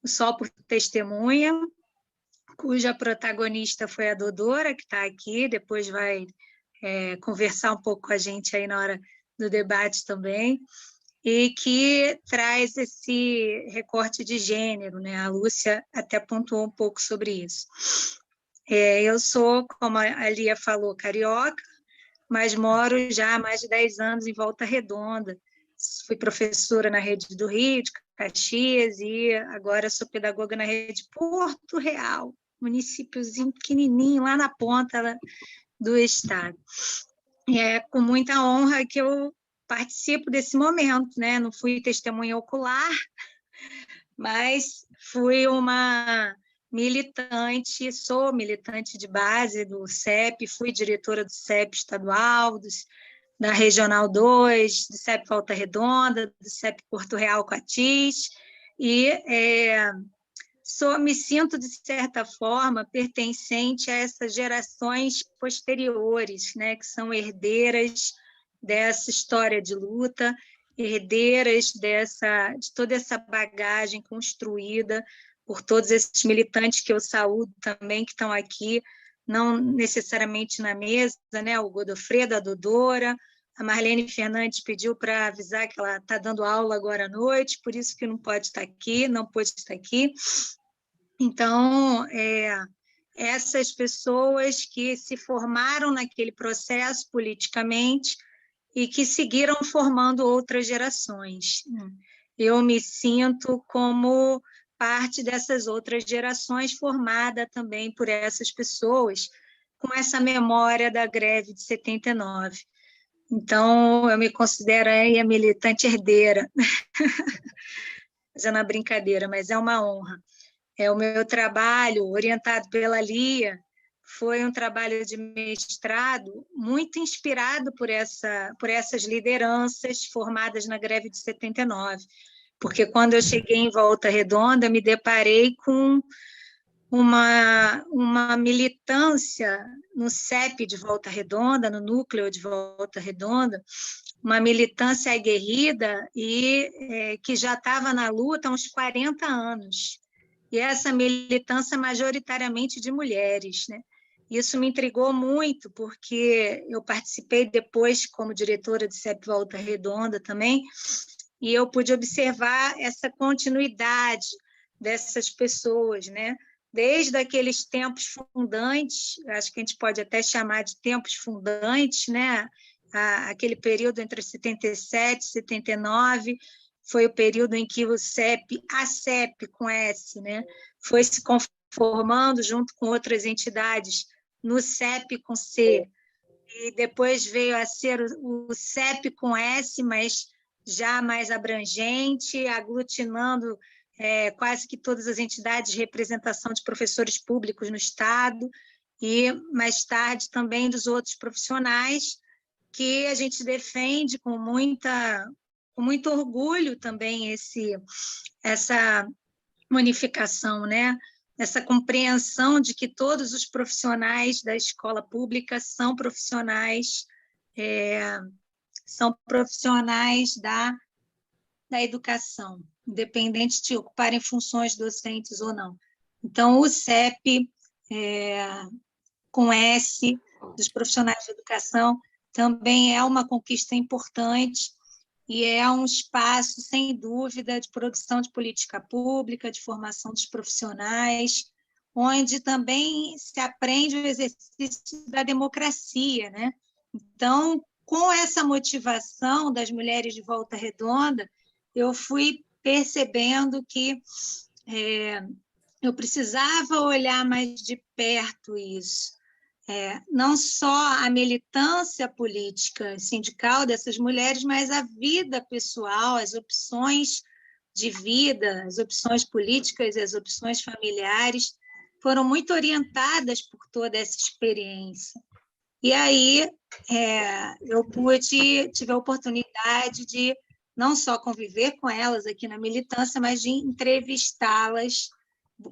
O Sol por Testemunha, cuja protagonista foi a Dodora, que está aqui, depois vai conversar um pouco com a gente aí na hora do debate também, e que traz esse recorte de gênero, né? A Lúcia até pontuou um pouco sobre isso. Eu sou, como a Lia falou, carioca, mas moro já há mais de 10 anos em Volta Redonda. Fui professora na rede do Rio, de Caxias, e agora sou pedagoga na rede Porto Real, municípiozinho pequenininho, lá na ponta do estado. E é com muita honra que eu participo desse momento, né? Não fui testemunha ocular, mas fui uma militante, sou militante de base do CEP, fui diretora do CEP estadual, da Regional 2, do CEP Volta Redonda, do CEP Porto Real Coatis, e me sinto, de certa forma, pertencente a essas gerações posteriores, né, que são herdeiras dessa história de luta, herdeiras de toda essa bagagem construída por todos esses militantes que eu saúdo também, que estão aqui, não necessariamente na mesa, né? O Godofredo, a Dodora, a Marlene Fernandes pediu para avisar que ela está dando aula agora à noite, por isso que não pode estar aqui, não pôde estar aqui. Então, essas pessoas que se formaram naquele processo politicamente e que seguiram formando outras gerações. Eu me sinto como parte dessas outras gerações, formada também por essas pessoas, com essa memória da greve de 79. Então, eu me considero aí a militante herdeira. Fazendo uma brincadeira, mas é uma honra. O meu trabalho, orientado pela Lia, foi um trabalho de mestrado muito inspirado por essas lideranças formadas na greve de 79. Porque quando eu cheguei em Volta Redonda, me deparei com uma militância no CEP de Volta Redonda, no núcleo de Volta Redonda, uma militância aguerrida e que já estava na luta há uns 40 anos. E essa militância majoritariamente de mulheres, né? Isso me intrigou muito, porque eu participei depois como diretora de CEP Volta Redonda também, e eu pude observar essa continuidade dessas pessoas, né? Desde aqueles tempos fundantes, acho que a gente pode até chamar de tempos fundantes, né? Aquele período entre 77 e 79, foi o período em que a CEP com S, né? Foi se conformando junto com outras entidades no CEP com C, e depois veio a ser o CEP com S, mas já mais abrangente, aglutinando quase que todas as entidades de representação de professores públicos no Estado, e mais tarde também dos outros profissionais, que a gente defende com muito orgulho também essa unificação, né? Essa compreensão de que todos os profissionais da escola pública são profissionais da educação, independente de ocuparem funções docentes ou não. Então, o CEP, com S, dos profissionais de educação, também é uma conquista importante e é um espaço, sem dúvida, de produção de política pública, de formação dos profissionais, onde também se aprende o exercício da democracia, né? Então, com essa motivação das mulheres de Volta Redonda, eu fui percebendo que eu precisava olhar mais de perto isso. Não só a militância política sindical dessas mulheres, mas a vida pessoal, as opções de vida, as opções políticas e as opções familiares foram muito orientadas por toda essa experiência. E aí eu tive a oportunidade de não só conviver com elas aqui na militância, mas de entrevistá-las,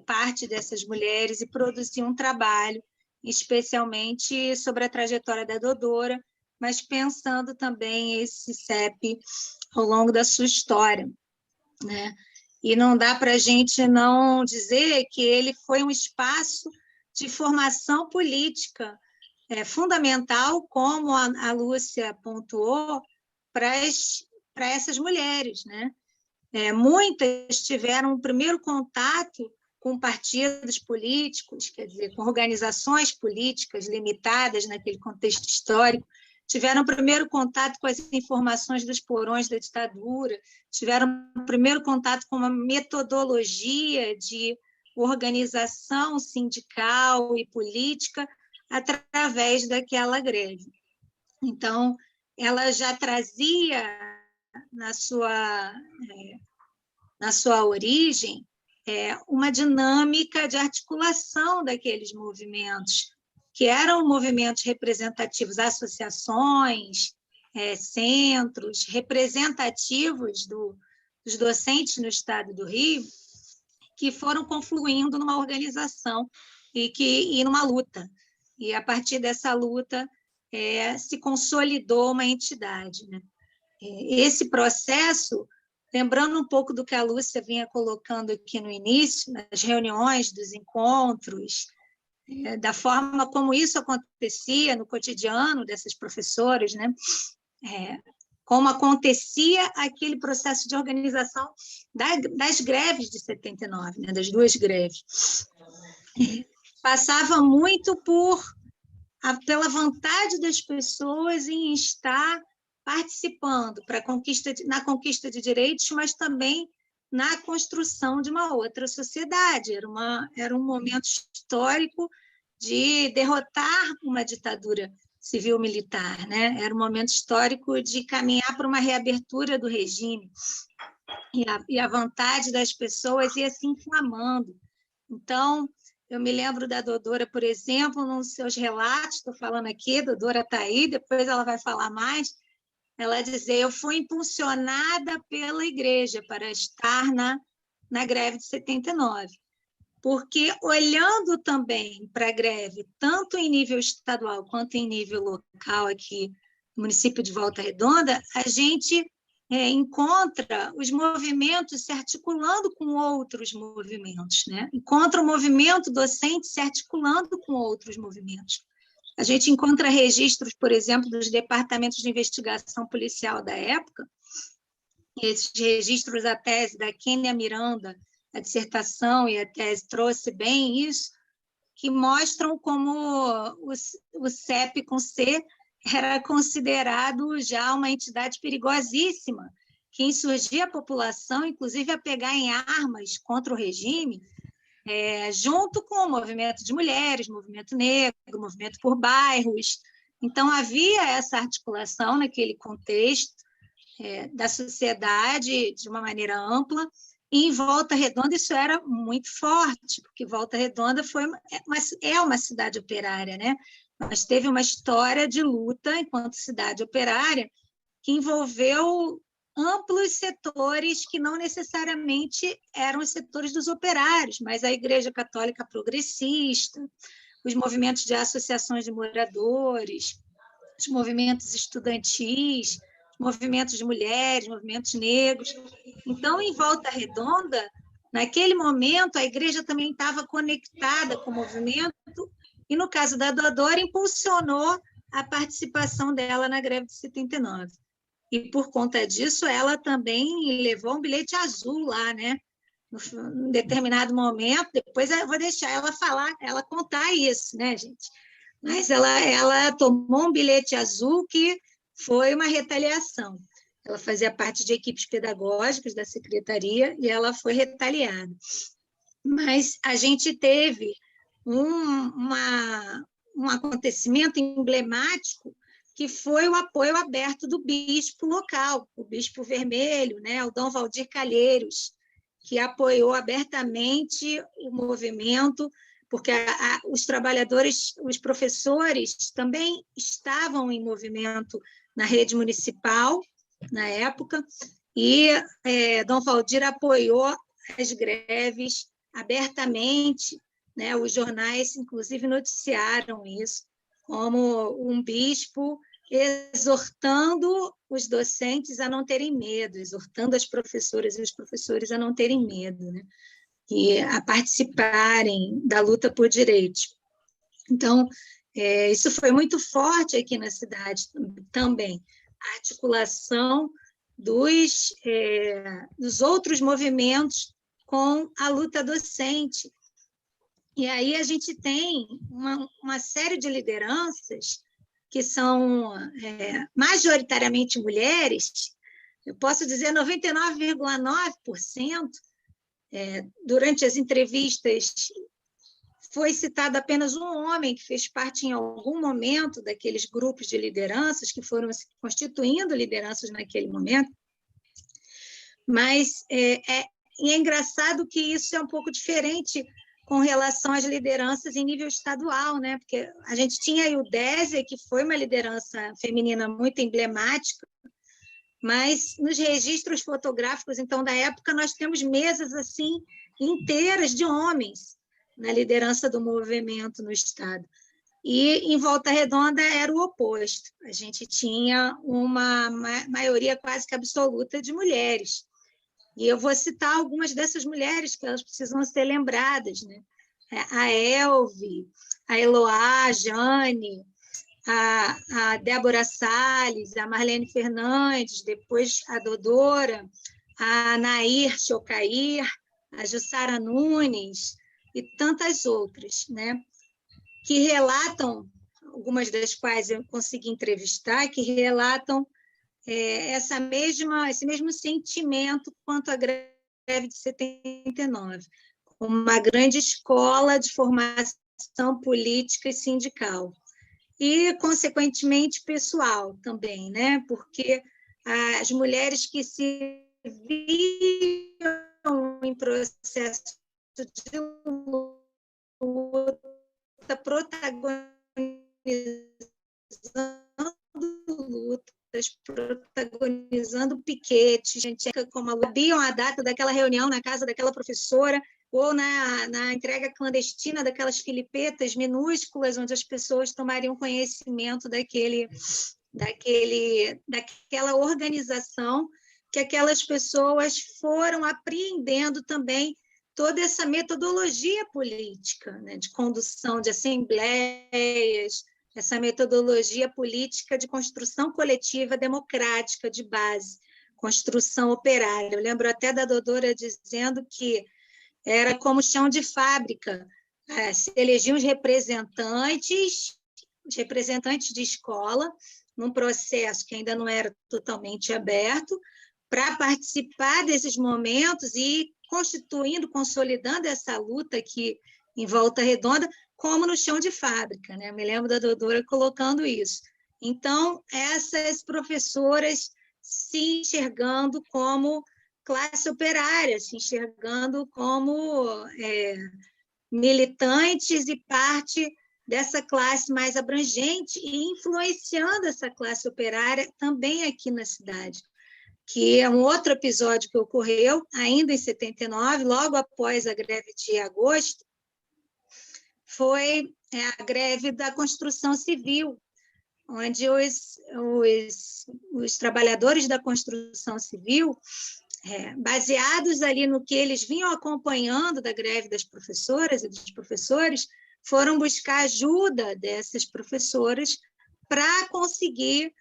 parte dessas mulheres, e produzir um trabalho, especialmente sobre a trajetória da Dodora, mas pensando também esse CEP ao longo da sua história, né? E não dá para a gente não dizer que ele foi um espaço de formação política fundamental, como a Lúcia pontuou, para essas mulheres, né? Muitas tiveram um primeiro contato com partidos políticos, quer dizer, com organizações políticas limitadas naquele contexto histórico, tiveram o primeiro contato com as informações dos porões da ditadura, tiveram o primeiro contato com uma metodologia de organização sindical e política através daquela greve. Então, ela já trazia na sua origem uma dinâmica de articulação daqueles movimentos, que eram movimentos representativos, associações, centros representativos dos docentes no estado do Rio, que foram confluindo numa organização e numa luta. E, a partir dessa luta, se consolidou uma entidade, né? Esse processo, lembrando um pouco do que a Lúcia vinha colocando aqui no início, nas reuniões, dos encontros, da forma como isso acontecia no cotidiano dessas professoras, né? Como acontecia aquele processo de organização das greves de 79, né? Das duas greves. Passava muito pela vontade das pessoas em estar participando na conquista de direitos, mas também na construção de uma outra sociedade. Era um momento histórico de derrotar uma ditadura civil-militar, né? Era um momento histórico de caminhar para uma reabertura do regime, e a vontade das pessoas ia se inflamando. Então, eu me lembro da Dodora, por exemplo, nos seus relatos, estou falando aqui, a Dodora está aí, depois ela vai falar mais, ela dizer: eu fui impulsionada pela igreja para estar na greve de 79, porque, olhando também para a greve, tanto em nível estadual quanto em nível local aqui no município de Volta Redonda, a gente encontra os movimentos se articulando com outros movimentos, né? Encontra o movimento docente se articulando com outros movimentos. A gente encontra registros, por exemplo, dos departamentos de investigação policial da época, esses registros, a tese da Kênia Miranda, a dissertação e a tese trouxe bem isso, que mostram como o CEP com C era considerado já uma entidade perigosíssima, que insurgia a população, inclusive a pegar em armas contra o regime, junto com o movimento de mulheres, movimento negro, movimento por bairros. Então, havia essa articulação naquele contexto da sociedade de uma maneira ampla, e em Volta Redonda isso era muito forte, porque Volta Redonda é uma cidade operária, né? Mas teve uma história de luta enquanto cidade operária que envolveu amplos setores que não necessariamente eram os setores dos operários, mas a Igreja Católica Progressista, os movimentos de associações de moradores, os movimentos estudantis, movimentos de mulheres, movimentos negros. Então, em Volta Redonda, naquele momento, a igreja também estava conectada com o movimento, e, no caso da Dodora, impulsionou a participação dela na greve de 79. E, por conta disso, ela também levou um bilhete azul lá, né? Em determinado momento, depois eu vou deixar ela falar, ela contar isso, né, gente? Mas ela tomou um bilhete azul que foi uma retaliação. Ela fazia parte de equipes pedagógicas da secretaria e ela foi retaliada. Mas a gente teve um acontecimento emblemático, que foi o apoio aberto do bispo local, o bispo vermelho, né, o Dom Valdir Calheiros, que apoiou abertamente o movimento, porque os trabalhadores, os professores também estavam em movimento na rede municipal, na época, E Dom Valdir apoiou as greves abertamente, né? Os jornais, inclusive, noticiaram isso, como um bispo exortando os docentes a não terem medo, exortando as professoras e os professores a não terem medo, né? E a participarem da luta por direitos. Então, isso foi muito forte aqui na cidade também, a articulação dos outros movimentos com a luta docente. E aí a gente tem uma série de lideranças que são majoritariamente mulheres, eu posso dizer 99,9%. Durante as entrevistas foi citado apenas um homem que fez parte em algum momento daqueles grupos de lideranças que foram se constituindo lideranças naquele momento, mas é engraçado que isso é um pouco diferente com relação às lideranças em nível estadual, né? Porque a gente tinha a Eudésia, que foi uma liderança feminina muito emblemática, mas nos registros fotográficos, então, da época, nós temos mesas assim inteiras de homens na liderança do movimento no Estado. E em Volta Redonda era o oposto. A gente tinha uma maioria quase que absoluta de mulheres. E eu vou citar algumas dessas mulheres que elas precisam ser lembradas, né? A Elve, a Eloá, a Jane, a Débora Salles, a Marlene Fernandes, depois a Dodora, a Nair Chocair, a Jussara Nunes e tantas outras, né? Que relatam, algumas das quais eu consegui entrevistar, que relatam esse mesmo sentimento quanto à greve de 79, uma grande escola de formação política e sindical. E, consequentemente, pessoal também, né? Porque as mulheres que se viam em processo de luta, protagonizando lutas, protagonizando piquetes, gente, como sabiam a data daquela reunião na casa daquela professora, ou na entrega clandestina daquelas filipetas minúsculas, onde as pessoas tomariam conhecimento daquela organização, que aquelas pessoas foram apreendendo também toda essa metodologia política, né, de condução de assembleias, essa metodologia política de construção coletiva democrática de base, construção operária. Eu lembro até da Dodora dizendo que era como chão de fábrica, se elegiam os representantes de escola, num processo que ainda não era totalmente aberto, para participar desses momentos e constituindo, consolidando essa luta aqui em Volta Redonda, como no chão de fábrica, né? Eu me lembro da Dodora colocando isso. Então, essas professoras se enxergando como classe operária, se enxergando como militantes e parte dessa classe mais abrangente e influenciando essa classe operária também aqui na cidade, que é um outro episódio que ocorreu ainda em 79, logo após a greve de agosto, foi a greve da construção civil, onde os trabalhadores da construção civil, baseados ali no que eles vinham acompanhando da greve das professoras e dos professores, foram buscar ajuda dessas professoras para conseguir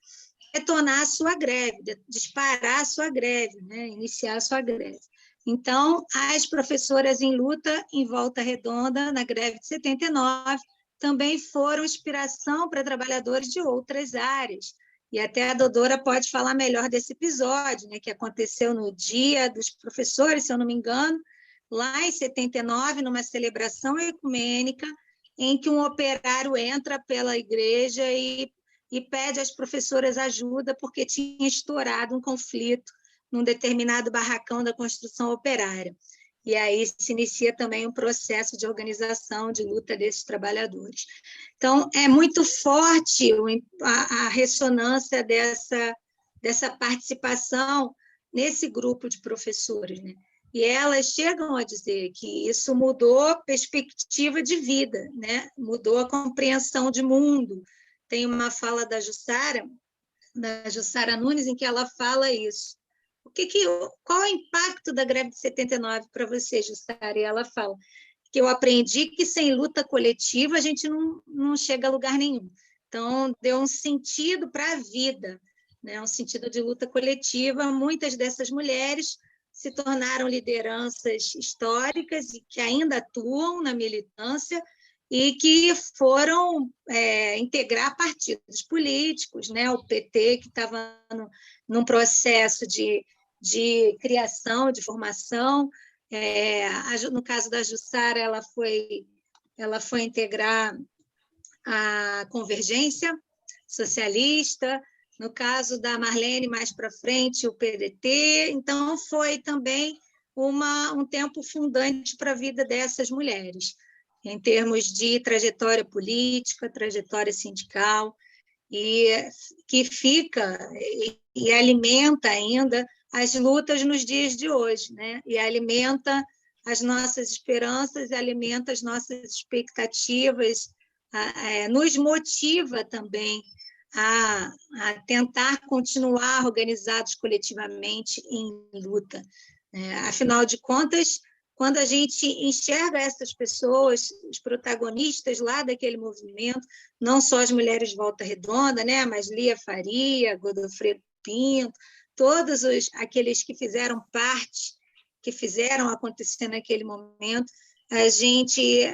retornar a sua greve, disparar a sua greve, né? Iniciar a sua greve. Então, as professoras em luta em Volta Redonda, na greve de 79, também foram inspiração para trabalhadores de outras áreas. E até a Dodora pode falar melhor desse episódio, né, que aconteceu no Dia dos Professores, se eu não me engano, lá em 79, numa celebração ecumênica, em que um operário entra pela igreja e pede às professoras ajuda porque tinha estourado um conflito num determinado barracão da construção operária. E aí se inicia também um processo de organização, de luta desses trabalhadores. Então, é muito forte a ressonância dessa participação nesse grupo de professores, né? E elas chegam a dizer que isso mudou a perspectiva de vida, né? Mudou a compreensão de mundo. Tem uma fala da Jussara Nunes, em que ela fala isso. Qual é o impacto da greve de 79 para você, Jussara? E ela fala que eu aprendi que sem luta coletiva a gente não chega a lugar nenhum. Então, deu um sentido para a vida, né? Um sentido de luta coletiva. Muitas dessas mulheres se tornaram lideranças históricas e que ainda atuam na militância e que foram integrar partidos políticos, né? O PT, que estava num processo de criação, de formação. No caso da Jussara, ela foi integrar a Convergência Socialista. No caso da Marlene, mais para frente, o PDT. Então, foi também um tempo fundante para a vida dessas mulheres, em termos de trajetória política, trajetória sindical, e que fica e alimenta ainda as lutas nos dias de hoje, né? E alimenta as nossas esperanças, alimenta as nossas expectativas, nos motiva também a tentar continuar organizados coletivamente em luta. Afinal de contas, quando a gente enxerga essas pessoas, os protagonistas lá daquele movimento, não só as mulheres de Volta Redonda, né, mas Lia Faria, Godofredo Pinto, todos aqueles que fizeram parte, que fizeram acontecer naquele momento, a gente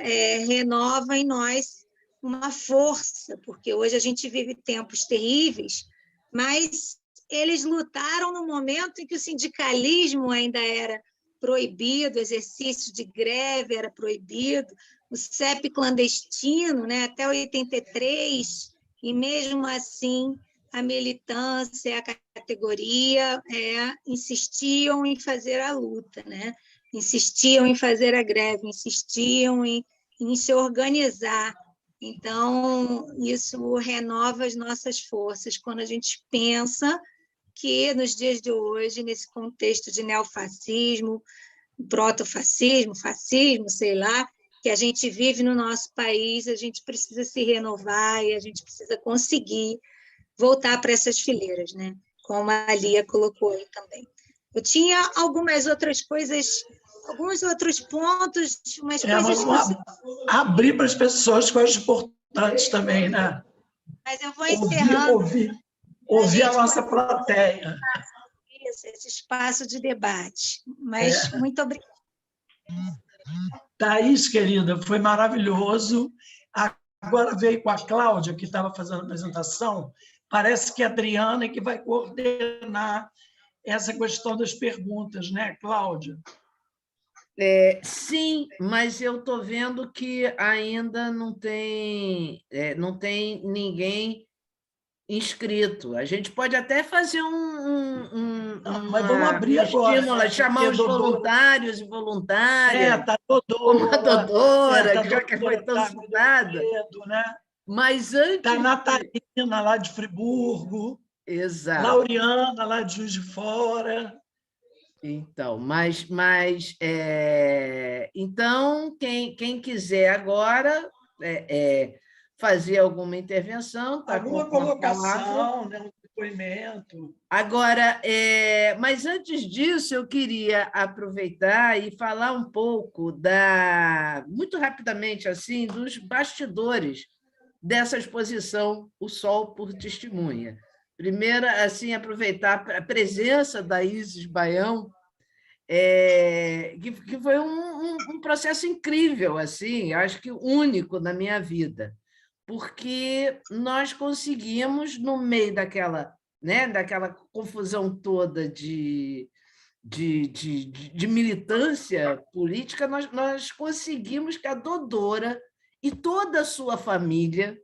renova em nós uma força, porque hoje a gente vive tempos terríveis, mas eles lutaram no momento em que o sindicalismo ainda era proibido, o exercício de greve era proibido, o CEP clandestino, né, até 83, e mesmo assim a militância, a categoria insistiam em fazer a luta, né? Insistiam em fazer a greve, insistiam em se organizar. Então, isso renova as nossas forças quando a gente pensa que, nos dias de hoje, nesse contexto de neofascismo, protofascismo, fascismo, sei lá, que a gente vive no nosso país, a gente precisa se renovar e a gente precisa conseguir voltar para essas fileiras, né? Como a Lia colocou aí também. Eu tinha algumas outras coisas, alguns outros pontos, umas coisas... Vamos abrir para as pessoas coisas importantes também, né? Mas eu vou encerrando. Ouvir a nossa plateia. Esse espaço de debate. Mas muito obrigada. Thaís, querida, foi maravilhoso. Agora veio com a Cláudia, que estava fazendo a apresentação. Parece que a Adriana é que vai coordenar essa questão das perguntas, né, Cláudia? Sim, mas eu estou vendo que ainda não tem ninguém inscrito. A gente pode até fazer mas vamos abrir agora, estímulo, chamar os voluntários e voluntárias, tá como a Dodora, tá que já que foi tão citada. Né? Mas antes... Está Natalina, lá de Friburgo. Exato. Lauriana, lá de Juiz de Fora. Então, então quem quiser agora fazer alguma intervenção, alguma colocação, né, um depoimento. Agora, mas antes disso, eu queria aproveitar e falar um pouco muito rapidamente assim, dos bastidores dessa exposição O Sol por Testemunha. Primeiro, assim, aproveitar a presença da Isis Baião, que foi um processo incrível, assim, acho que único na minha vida, porque nós conseguimos, no meio daquela confusão toda de militância política, nós conseguimos que a Dodora e toda a sua família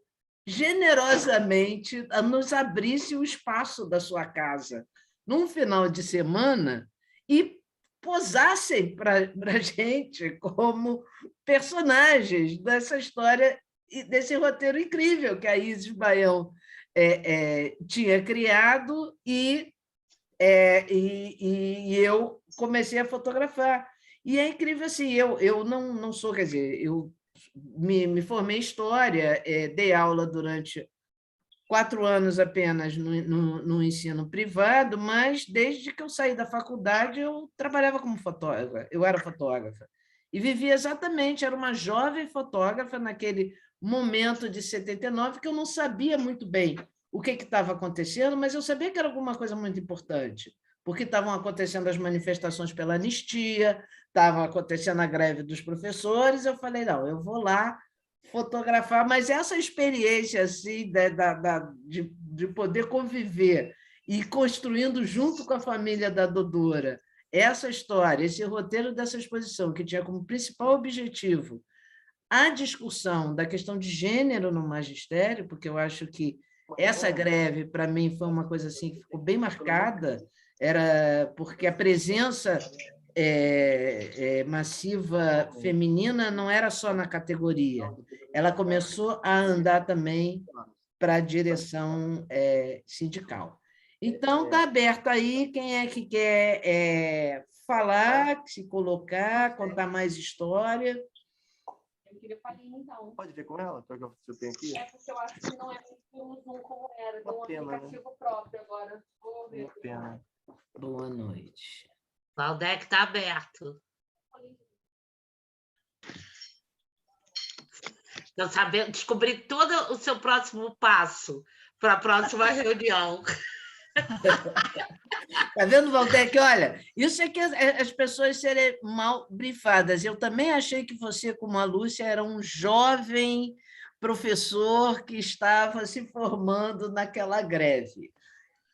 generosamente nos abrisse o espaço da sua casa num final de semana e posassem para a gente como personagens dessa história e desse roteiro incrível que a Isis Baião tinha criado e E eu comecei a fotografar. E é incrível assim, eu não sou, quer dizer, eu me formei em História, dei aula durante 4 anos apenas no ensino privado, mas desde que eu saí da faculdade eu trabalhava como fotógrafa, eu era fotógrafa. E vivia exatamente, era uma jovem fotógrafa naquele momento de 79, que eu não sabia muito bem o que estava acontecendo, mas eu sabia que era alguma coisa muito importante, porque estavam acontecendo as manifestações pela anistia, estava acontecendo a greve dos professores, eu falei, não, eu vou lá fotografar, mas essa experiência assim, de poder conviver e construindo junto com a família da Dodora essa história, esse roteiro dessa exposição, que tinha como principal objetivo a discussão da questão de gênero no magistério, porque eu acho que essa greve, para mim, foi uma coisa assim que ficou bem marcada, era porque a presença massiva feminina não era só na categoria, ela começou a andar também para a direção sindical. Então, está aberto aí, quem é que quer falar, se colocar, contar mais história. Eu queria falar, então. Pode ver com ela? Que eu tenho aqui? É porque eu acho que não é muito Zoom como era, tem um aplicativo próprio agora. Vou ver. Uma pena. Boa noite. Valdec está aberto. Estou sabendo, descobri todo o seu próximo passo para a próxima reunião. Está vendo, Valdec? Olha, isso é que as pessoas serem mal brifadas. Eu também achei que você, como a Lúcia, era um jovem professor que estava se formando naquela greve.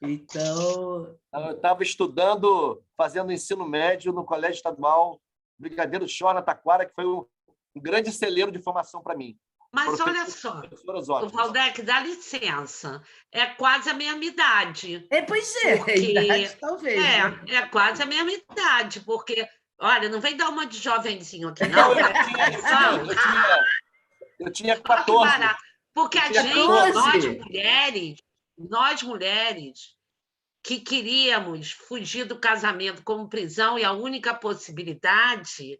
Então... Eu estava estudando, fazendo ensino médio no Colégio Estadual Brigadeiro Chor, na Taquara, que foi um grande celeiro de formação para mim. Mas olha só, o Valdec, dá licença, é quase a mesma idade. Pois é, porque... idade, talvez. É quase a mesma idade, porque, olha, não vem dar uma de jovenzinho aqui, não. Eu tinha 14. Porque a gente, nós mulheres, que queríamos fugir do casamento como prisão e a única possibilidade,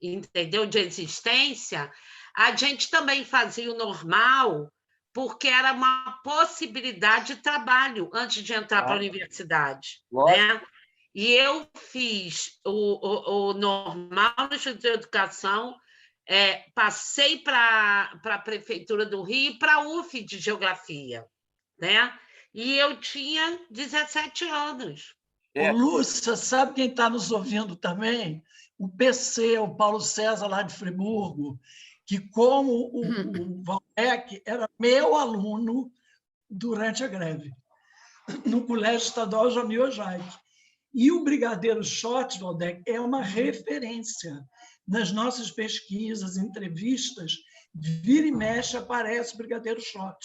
entendeu, de existência, a gente também fazia o normal porque era uma possibilidade de trabalho antes de entrar para a universidade. Né? E eu fiz o normal no Instituto de Educação, passei para a Prefeitura do Rio e para a UF de Geografia. Né? E eu tinha 17 anos. Lúcia, sabe quem está nos ouvindo também? O PC, o Paulo César, lá de Friburgo, que, como o Valdec, era meu aluno durante a greve, no Colégio Estadual Jamil Ojaic. E o Brigadeiro Schott, Valdec, é uma referência. Nas nossas pesquisas, entrevistas, vira e mexe aparece o Brigadeiro Schott.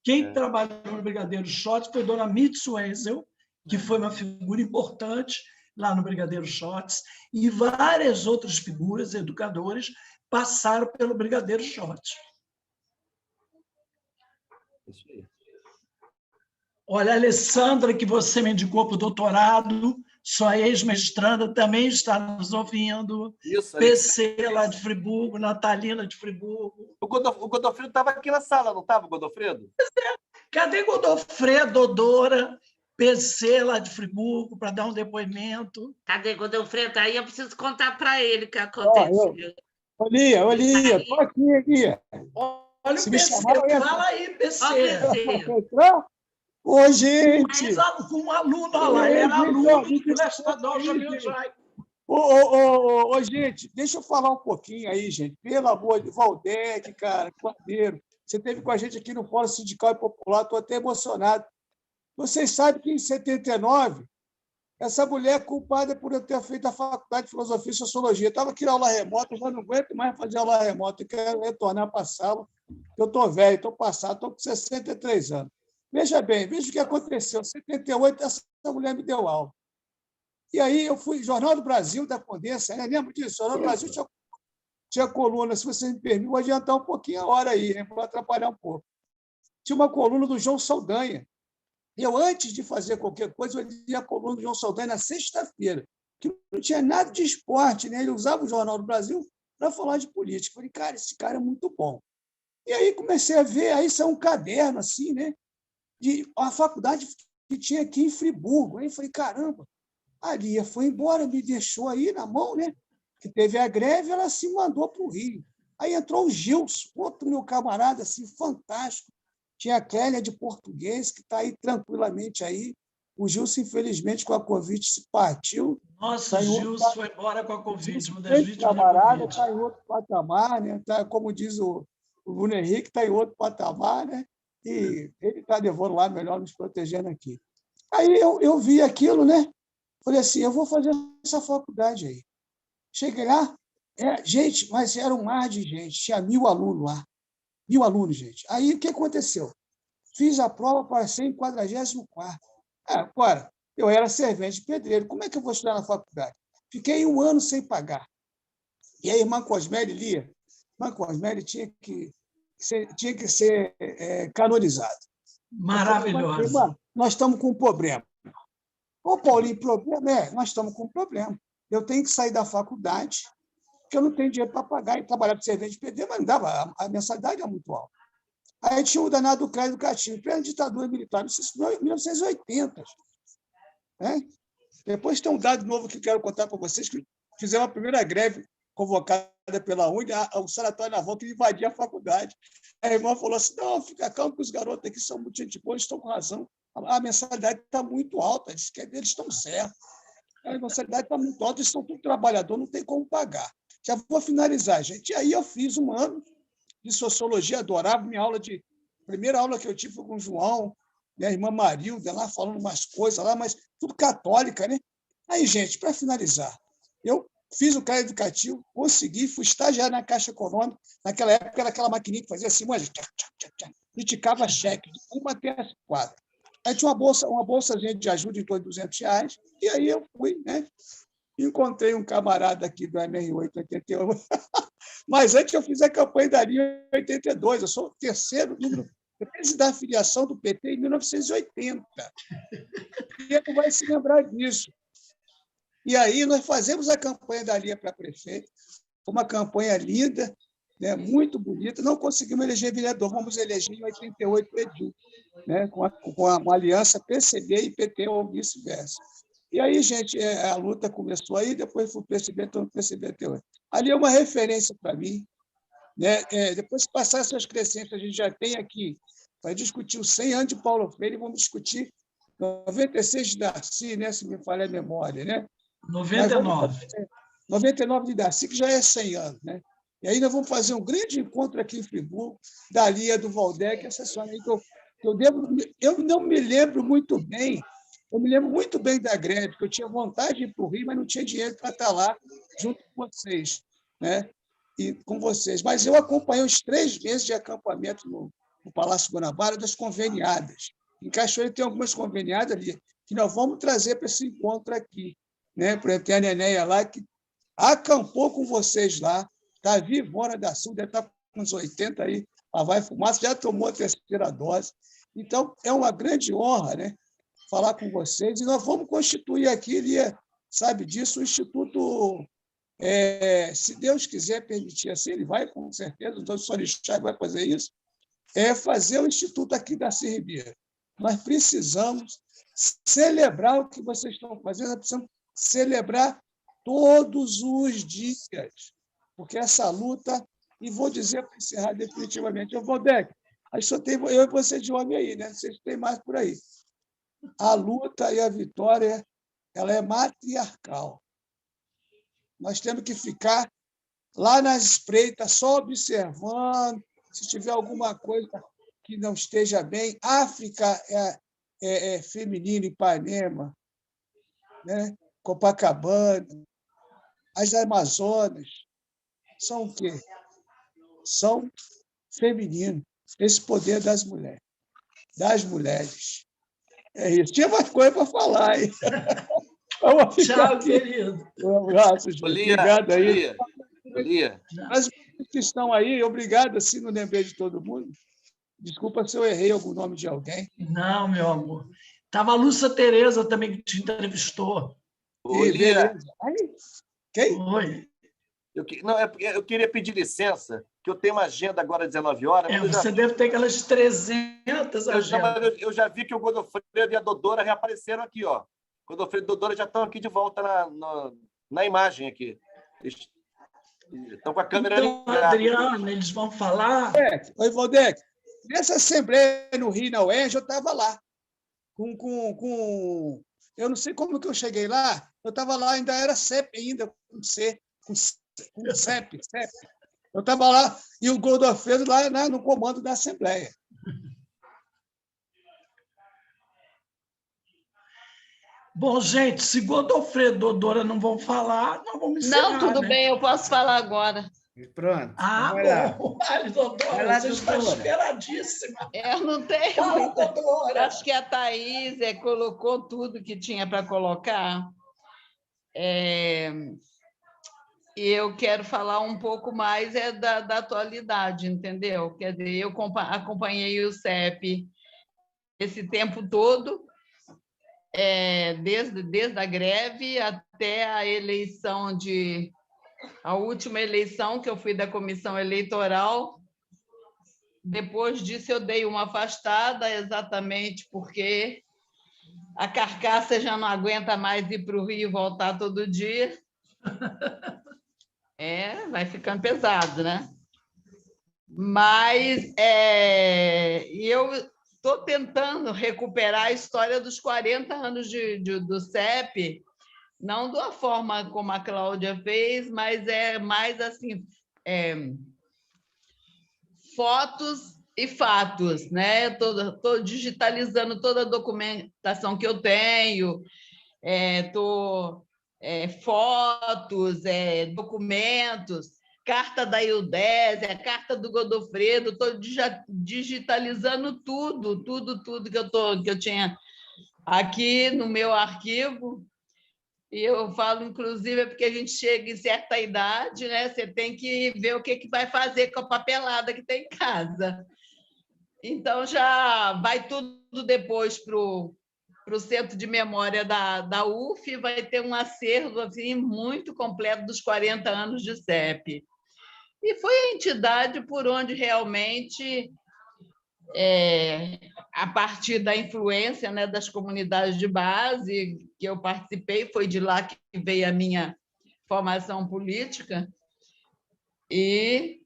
Quem trabalhou no Brigadeiro Schott foi a dona Mitsu Wenzel, que foi uma figura importante lá no Brigadeiro Schott, e várias outras figuras, educadores, passaram pelo Brigadeiro Schott. Olha, a Alessandra, que você me indicou para o doutorado, sua ex-mestranda, também está nos ouvindo. Isso, PC lá de Friburgo, Natalina de Friburgo. O Godofredo estava aqui na sala, não estava, o Godofredo? Cadê Godofredo, Dodora, PC lá de Friburgo, para dar um depoimento? Cadê Godofredo? Aí eu preciso contar para ele o que aconteceu. Lia, estou aqui. Olha o PC, fala aí, PC. Ô, gente! Mas com um aluno, olha lá, era aluno do Colégio Estadual Jamil Ojaic. Ô, gente, deixa eu falar um pouquinho aí, gente. Pelo amor de Valdec, cara, Cordeiro. Você esteve com a gente aqui no Fórum Sindical e Popular, estou até emocionado. Vocês sabem que, em 79, essa mulher é culpada por eu ter feito a Faculdade de Filosofia e Sociologia. Estava aqui na aula remota, já não aguento mais fazer aula remota, eu quero retornar para a sala. Eu estou velho, estou passado, estou com 63 anos. Veja bem, veja o que aconteceu. Em 78, essa mulher me deu aula. E aí eu fui, Jornal do Brasil, da Condessa, lembro disso? Jornal do Brasil tinha coluna, se você me permite, vou adiantar um pouquinho a hora aí, né, para atrapalhar um pouco. Tinha uma coluna do João Saldanha, Eu, antes de fazer qualquer coisa, eu lia a coluna do João Saldanha na sexta-feira, que não tinha nada de esporte, né? Ele usava o Jornal do Brasil para falar de política. Falei, cara, esse cara é muito bom. E aí comecei a ver, aí saiu um caderno assim, né? De uma faculdade que tinha aqui em Friburgo. Aí falei, caramba, a Lia foi embora, me deixou aí na mão, né? Que teve a greve, ela se mandou para o Rio. Aí entrou o Gilson, outro meu camarada, assim, fantástico. Tinha a Clélia de português, que está aí tranquilamente aí. O Gilson, infelizmente, com a Covid, se partiu. Nossa, o Gilson foi embora com a Covid, uma das Esse vítimas da camarada Covid. está em outro patamar, né? Tá, como diz o Bruno Henrique, está em outro patamar, né? E ele está levando lá, melhor nos protegendo aqui. Aí eu vi aquilo, né? Falei assim, eu vou fazer essa faculdade aí. Cheguei lá, gente, mas era um mar de gente, tinha 1.000 alunos lá. 1.000 alunos, gente. Aí, o que aconteceu? Fiz a prova, passei em 44º. Agora, eu era servente de pedreiro. Como é que eu vou estudar na faculdade? Fiquei 1 ano sem pagar. E a irmã Cosmere lia. A irmã Cosmere tinha que ser canonizada. Maravilhosa. Irmã, nós estamos com um problema. Ô, Paulinho, problema? Nós estamos com um problema. Eu tenho que sair da faculdade, porque eu não tenho dinheiro para pagar e trabalhar de servente de pedreiro, mas não dava, a mensalidade era muito alta. Aí tinha o danado do crédito educativo, plena ditadura militar, em 1980. Né? Depois tem um dado novo que eu quero contar para vocês, que fizeram a primeira greve convocada pela UNE, o Sanatório Naval, que invadia a faculdade. A irmã falou assim, não, fica calmo, que os garotos aqui são muito gente boa, eles estão com razão. A mensalidade está muito alta, eles estão certos. A mensalidade está muito alta, eles são tudo trabalhador, não tem como pagar. Já vou finalizar, gente. E aí eu fiz 1 ano de sociologia, adorava minha aula de... Primeira aula que eu tive foi com o João, minha irmã Marilda, lá falando umas coisas lá, mas tudo católica, né? Aí, gente, para finalizar, eu fiz o crédito educativo, consegui, fui estagiário na Caixa Econômica. Naquela época era aquela maquininha que fazia assim, mas e ticava cheque, de 1 até 4. Aí tinha uma bolsazinha de ajuda em torno de R$200, e aí eu fui, né? Encontrei um camarada aqui do MR8 81. Mas antes eu fiz a campanha da Lia em 82. Eu sou o terceiro número da filiação do PT em 1980. E ele vai se lembrar disso. E aí nós fazemos a campanha da Lia para prefeito. Foi uma campanha linda, né, muito bonita. Não conseguimos eleger vereador, vamos eleger em 88 o Edil, né, com uma aliança PCB e PT ou vice-versa. E aí, gente, a luta começou aí, depois fui PCB, estou no PCB até hoje. Ali é uma referência para mim. Né? Depois que passar essas crescentes, a gente já tem aqui, para discutir os 100 anos de Paulo Freire, vamos discutir 96 de Darcy, né, se me falha a memória. Né? 99. 99 de Darcy, que já é 100 anos. Né? E aí nós vamos fazer um grande encontro aqui em Friburgo, da Lia, do Valdec, essa história aí que eu não me lembro muito bem. Eu me lembro muito bem da greve, que eu tinha vontade de ir para o Rio, mas não tinha dinheiro para estar lá junto com vocês. Né? E com vocês. Mas eu acompanhei os 3 meses de acampamento no Palácio Guanabara das conveniadas. Em Cachoeira tem algumas conveniadas ali, que nós vamos trazer para esse encontro aqui. Né? Por exemplo, tem a Nenéia lá, que acampou com vocês lá, está vivona da Sul, deve estar com uns 80 aí, ela vai fumar, já tomou a 3ª dose. Então, é uma grande honra, né, falar com vocês, e nós vamos constituir aqui, Lia, sabe disso, o Instituto... se Deus quiser permitir assim, ele vai, com certeza, o Dr. Solixai vai fazer isso, fazer o Instituto aqui da Ribeira. Nós precisamos celebrar o que vocês estão fazendo, nós precisamos celebrar todos os dias, porque essa luta, e vou dizer para encerrar definitivamente, Valdec, aí só tem eu e você de homem aí, né? Vocês têm mais por aí. A luta e a vitória, ela é matriarcal. Nós temos que ficar lá nas espreitas, só observando, se tiver alguma coisa que não esteja bem. África é feminino, Ipanema, né? Copacabana, as Amazonas, são o quê? São femininos. Esse poder das mulheres. É isso. Tinha mais coisa para falar, hein? Tchau, querido. Um abraço, gente. Obrigado aí. Lia. As que estão aí, obrigado, assim, não lembrei de todo mundo. Desculpa se eu errei algum nome de alguém. Não, meu amor. Estava a Lúcia Tereza também, que te entrevistou. Ô, Lia, Beleza. Aí, quem? Oi. não, é porque eu queria pedir licença, que eu tenho uma agenda agora às 19 horas, mas Você deve ter aquelas 300 agendas. eu já vi que o Godofredo e a Dodora reapareceram aqui, ó. Godofredo e a Dodora já estão aqui de volta na imagem aqui. Eles estão com a câmera Então, ligada. Adriana, eles vão falar. Oi, Valdec. Nessa assembleia no Rio, na UERJ, eu estava lá. Eu não sei como que eu cheguei lá. Eu estava lá, ainda era CEP, ainda, com CEP. Eu estava lá e o Godofredo lá no comando da assembleia. Bom, gente, se Godofredo e Dodora não vão falar, nós vamos encerrar. Não, tudo né? bem, eu posso falar agora. Pronto. Vai bom. Ai, Dodora, Vai lá, você está Dodora. esperadíssima. Eu não tenho Fala, muita... Dodora. Acho que a Thaís colocou tudo que tinha para colocar. E eu quero falar um pouco mais da atualidade, entendeu? Quer dizer, eu acompanhei o CEP esse tempo todo, desde a greve até a última eleição, que eu fui da comissão eleitoral. Depois disso, eu dei uma afastada, exatamente porque a carcaça já não aguenta mais ir para o Rio e voltar todo dia. Vai ficando pesado, né? Mas eu estou tentando recuperar a história dos 40 anos do CEP, não de uma forma como a Cláudia fez, mas mais assim, fotos e fatos, né? Estou digitalizando toda a documentação que eu tenho, fotos, documentos, carta da Ildésia, carta do Godofredo, estou digitalizando tudo que eu tinha aqui no meu arquivo. E eu falo, inclusive, porque a gente chega em certa idade, né? Você tem que ver o que vai fazer com a papelada que tem em casa. Então, já vai tudo depois para o Centro de Memória da UF, vai ter um acervo assim, muito completo dos 40 anos de CEP. E foi a entidade por onde realmente, a partir da influência, né, das comunidades de base que eu participei, foi de lá que veio a minha formação política, e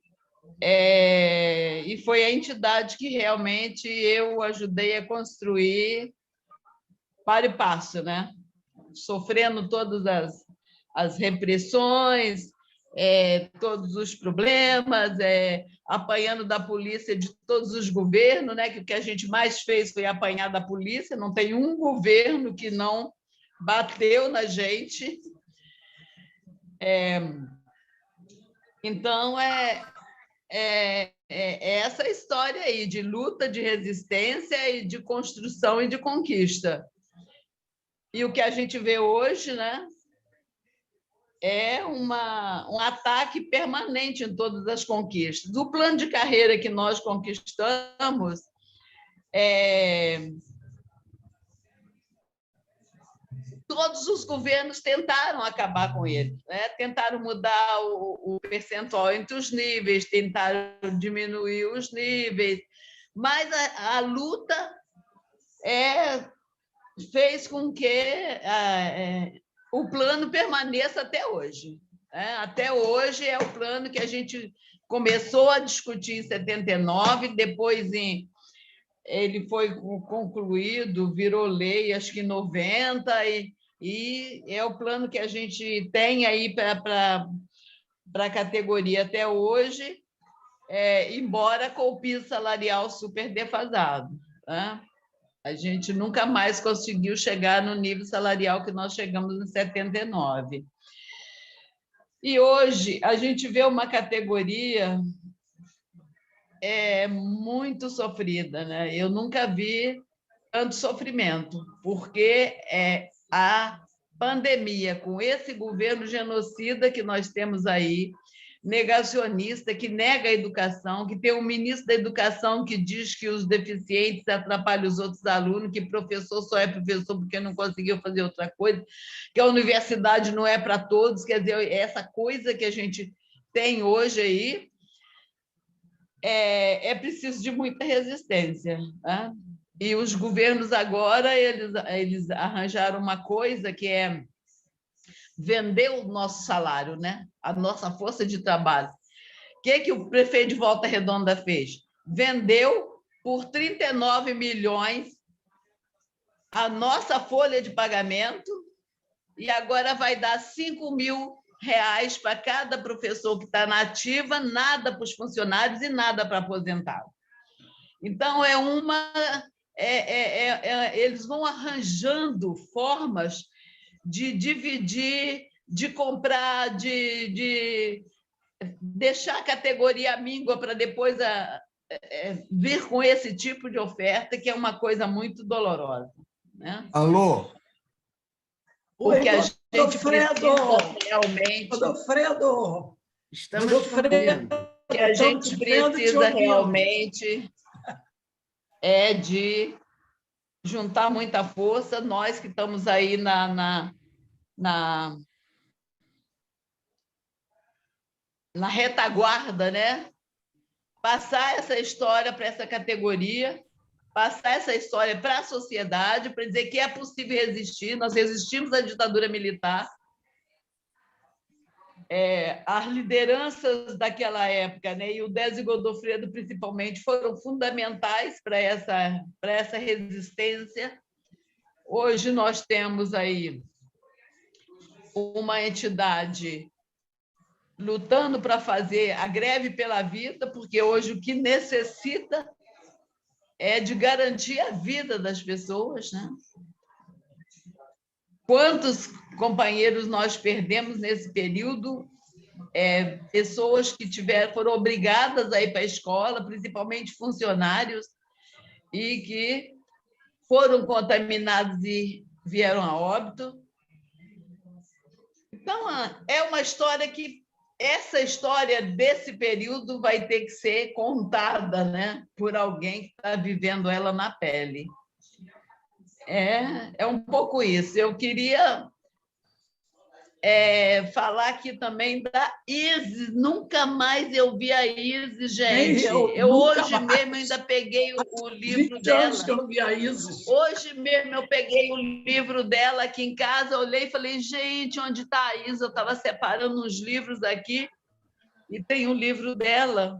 foi a entidade que realmente eu ajudei a construir para e passo, né? Sofrendo todas as repressões, todos os problemas, apanhando da polícia de todos os governos, né? Que o que a gente mais fez foi apanhar da polícia, não tem um governo que não bateu na gente. Então, essa história aí de luta, de resistência e de construção e de conquista. E o que a gente vê hoje, né, é um ataque permanente em todas as conquistas. O plano de carreira que nós conquistamos todos os governos tentaram acabar com ele, né? Tentaram mudar o percentual entre os níveis, tentaram diminuir os níveis, mas a luta fez com que o plano permaneça até hoje. Até hoje é o plano que a gente começou a discutir em 79, depois ele foi concluído, virou lei, acho que em 90, e é o plano que a gente tem aí para a categoria até hoje, embora com o piso salarial super defasado. Né? A gente nunca mais conseguiu chegar no nível salarial que nós chegamos em 79. E hoje a gente vê uma categoria muito sofrida, né? Eu nunca vi tanto sofrimento, porque a pandemia, com esse governo genocida que nós temos aí, negacionista, que nega a educação, que tem um ministro da educação que diz que os deficientes atrapalham os outros alunos, que professor só é professor porque não conseguiu fazer outra coisa, que a universidade não é para todos. Quer dizer, essa coisa que a gente tem hoje aí é preciso de muita resistência, né? E os governos agora eles arranjaram uma coisa que é vender o nosso salário, né? A nossa força de trabalho. O que o prefeito de Volta Redonda fez? Vendeu por 39 milhões a nossa folha de pagamento e agora vai dar 5 mil reais para cada professor que está na ativa, nada para os funcionários e nada para aposentado. Então, eles vão arranjando formas de dividir, de comprar, de deixar a categoria míngua para depois vir com esse tipo de oferta, que é uma coisa muito dolorosa, né? Alô? Porque a gente precisa realmente... Godofredo! Estamos ouvindo. O que a gente precisa realmente é de juntar muita força, nós que estamos aí na retaguarda, né? Passar essa história para essa categoria, passar essa história para a sociedade, para dizer que é possível resistir. Nós resistimos à ditadura militar. As lideranças daquela época, né, e o Désio Godofredo, principalmente, foram fundamentais para essa resistência. Hoje nós temos aí uma entidade lutando para fazer a greve pela vida, porque hoje o que necessita é de garantir a vida das pessoas, né? Quantos companheiros nós perdemos nesse período? Pessoas que foram obrigadas a ir para a escola, principalmente funcionários, e que foram contaminados e vieram a óbito. Então, é uma história que essa história desse período vai ter que ser contada, né, por alguém que está vivendo ela na pele. É um pouco isso. Eu queria falar aqui também da Isis. Nunca mais eu vi a Isis, gente. Eu hoje mesmo ainda peguei o livro dela. Que eu não vi a Isis. Hoje mesmo eu peguei o livro dela aqui em casa, olhei e falei, gente, onde está a Isis? Eu estava separando uns livros aqui e tem um livro dela.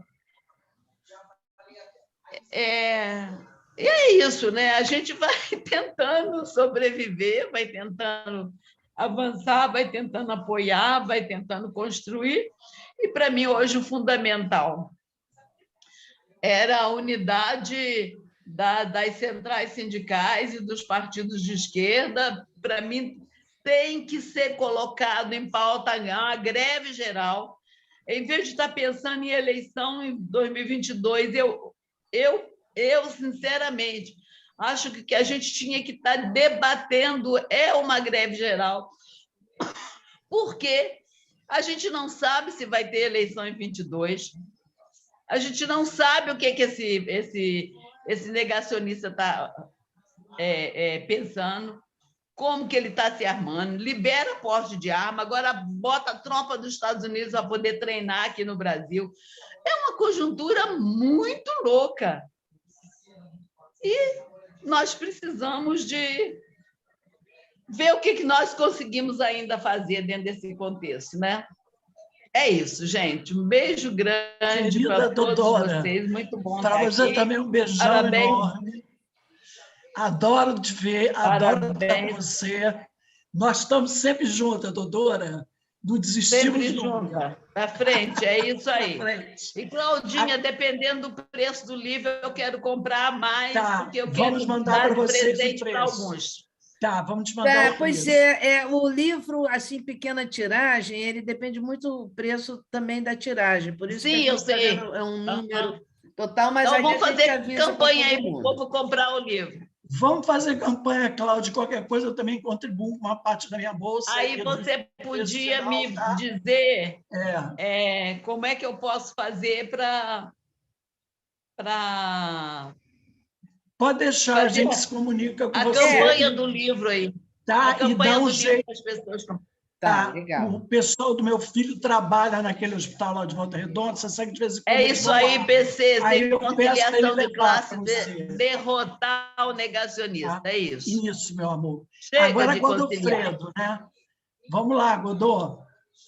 E é isso, né? A gente vai tentando sobreviver, vai tentando avançar, vai tentando apoiar, vai tentando construir. E, para mim, hoje, o fundamental era a unidade das centrais sindicais e dos partidos de esquerda. Para mim, tem que ser colocado em pauta a greve geral. Em vez de estar pensando em eleição em 2022, eu, sinceramente, acho que a gente tinha que estar debatendo uma greve geral, porque a gente não sabe se vai ter eleição em 22, a gente não sabe o que esse negacionista está pensando, como que ele está se armando, libera porte de arma, agora bota a tropa dos Estados Unidos para poder treinar aqui no Brasil. É uma conjuntura muito louca. E nós precisamos de ver o que nós conseguimos ainda fazer dentro desse contexto, né? É isso, gente. Um beijo grande para todos vocês. Muito bom estar aqui. Para você também um beijão enorme. Adoro te ver, adoro estar com você. Nós estamos sempre juntas, doutora. Não desistimos sempre juntas. Para frente, é isso aí. E, Claudinha, dependendo do preço do livro, eu quero comprar mais, porque eu quero mandar dar presente para alguns. Tá, vamos te mandar o pois o livro, assim, pequena tiragem, ele depende muito do preço também da tiragem. Por isso sim, eu sei. É um número total, mas então, vamos fazer campanha aí para o povo comprar o livro. Vamos fazer campanha, Cláudio. Qualquer coisa, eu também contribuo com uma parte da minha bolsa. Aí você podia me dizer como é que eu posso fazer para... Pode deixar, a gente se comunica com você. A campanha do livro aí. Tá, a campanha e dá um do jeito. livro para as pessoas. Tá, legal. O pessoal do meu filho trabalha naquele hospital lá de Volta Redonda, você sabe que de vez em quando... É isso aí, PC, sem conciliação de classe, derrotar o negacionista, é isso. Isso, meu amor. Chega agora, de Godofredo, né? Vamos lá, Godô.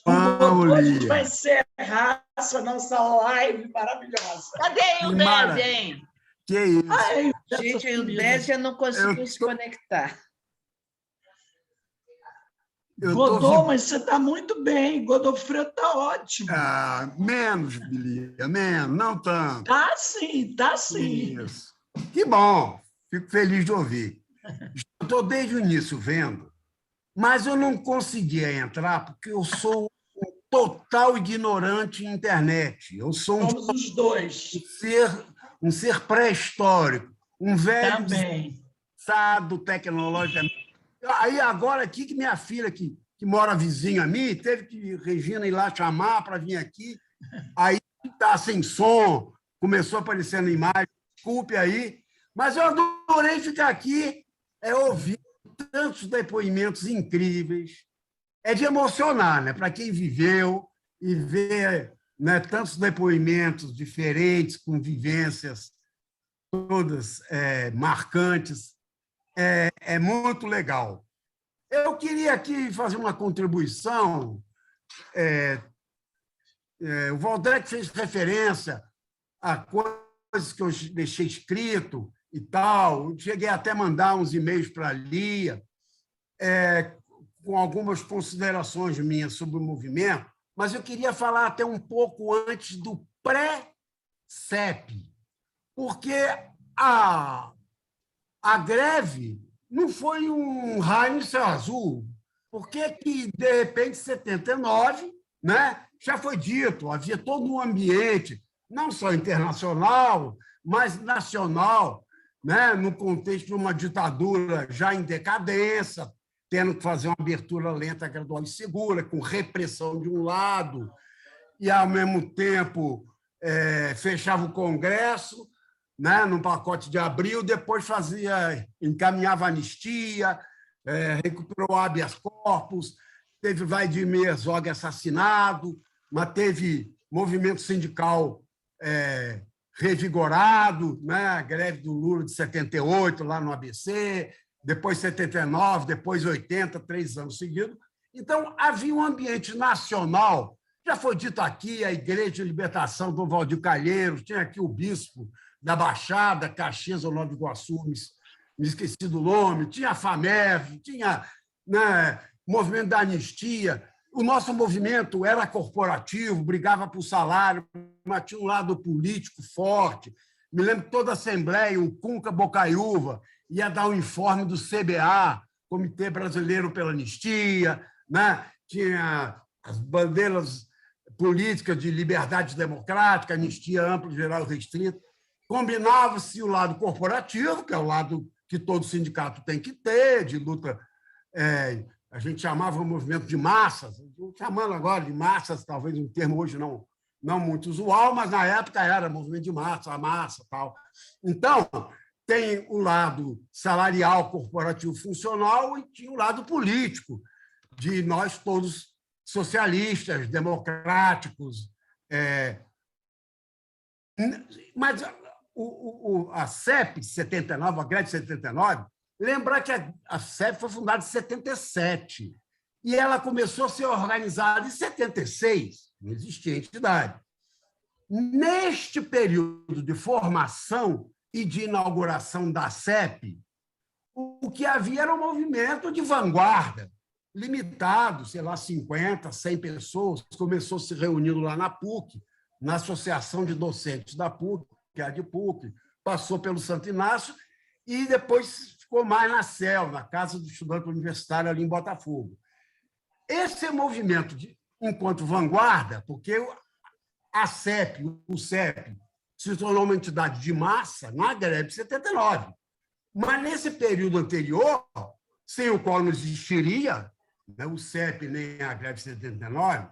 Vamos, a gente vai encerrar essa nossa live maravilhosa. Cadê o Désia, hein? Que isso? Ai, gente, o Désia não conseguiu se conectar. Godô, mas você está muito bem. Godofredo está ótimo. Menos, Bilia, menos, não tanto. Tá sim, tá sim. Isso. Que bom, fico feliz de ouvir. Estou desde o início vendo, mas eu não conseguia entrar porque eu sou um total ignorante em internet. Eu sou Somos os dois. um ser pré-histórico, um velho Também. desado tecnologicamente. Aí agora aqui que minha filha, que mora vizinha a mim, teve que Regina ir lá chamar para vir aqui. Aí está sem som, começou aparecendo imagem, desculpe aí, mas eu adorei ficar aqui, ouvir tantos depoimentos incríveis. É de emocionar, né? Para quem viveu e ver, né, tantos depoimentos diferentes, com vivências todas marcantes. É muito legal. Eu queria aqui fazer uma contribuição. O Valdec fez referência a coisas que eu deixei escrito e tal. Cheguei até a mandar uns e-mails para a Lia, com algumas considerações minhas sobre o movimento, mas eu queria falar até um pouco antes do pré-CEP, porque a greve não foi um raio no céu azul. Por que, de repente, em 79, né, já foi dito, havia todo um ambiente, não só internacional, mas nacional, né, no contexto de uma ditadura já em decadência, tendo que fazer uma abertura lenta, gradual e segura, com repressão de um lado, e, ao mesmo tempo, fechava o Congresso, né, num pacote de abril, depois encaminhava anistia, recuperou habeas corpus, teve Vladimir Herzog assassinado, mas teve movimento sindical revigorado, né, a greve do Lula de 78, lá no ABC, depois 79, depois 80, 3 anos seguidos. Então, havia um ambiente nacional, já foi dito aqui, a Igreja de Libertação do Valdir Calheiros, tinha aqui o bispo da Baixada, Caxias ou Nova Iguaçu, me esqueci do nome, tinha a FAMEV, tinha, né, movimento da anistia. O nosso movimento era corporativo, brigava por salário, mas tinha um lado político forte. Me lembro que toda a Assembleia, o Cunca Bocaiúva, ia dar o informe do CBA, Comitê Brasileiro pela Anistia, né? Tinha as bandeiras políticas de liberdade democrática, anistia ampla, geral e restrita. Combinava-se o lado corporativo, que é o lado que todo sindicato tem que ter, de luta, a gente chamava o movimento de massas, chamando agora de massas, talvez um termo hoje não muito usual, mas na época era movimento de massa, a massa, tal. Então, tem o lado salarial, corporativo, funcional, e tinha o lado político, de nós todos socialistas, democráticos. Mas a CEP de 79, a greve de 79, lembrar que a CEP foi fundada em 77 e ela começou a ser organizada em 76, não existia entidade. Neste período de formação e de inauguração da CEP, o que havia era um movimento de vanguarda, limitado, sei lá, 50, 100 pessoas, começou se reunindo lá na PUC, na Associação de Docentes da PUC, que é a de PUC, passou pelo Santo Inácio e depois ficou mais na CEL, na Casa do Estudante Universitário, ali em Botafogo. Esse movimento, enquanto vanguarda, porque a CEP, o CEP, se tornou uma entidade de massa na greve de 79. Mas, nesse período anterior, sem o qual não existiria, né, o CEP nem a greve de 79,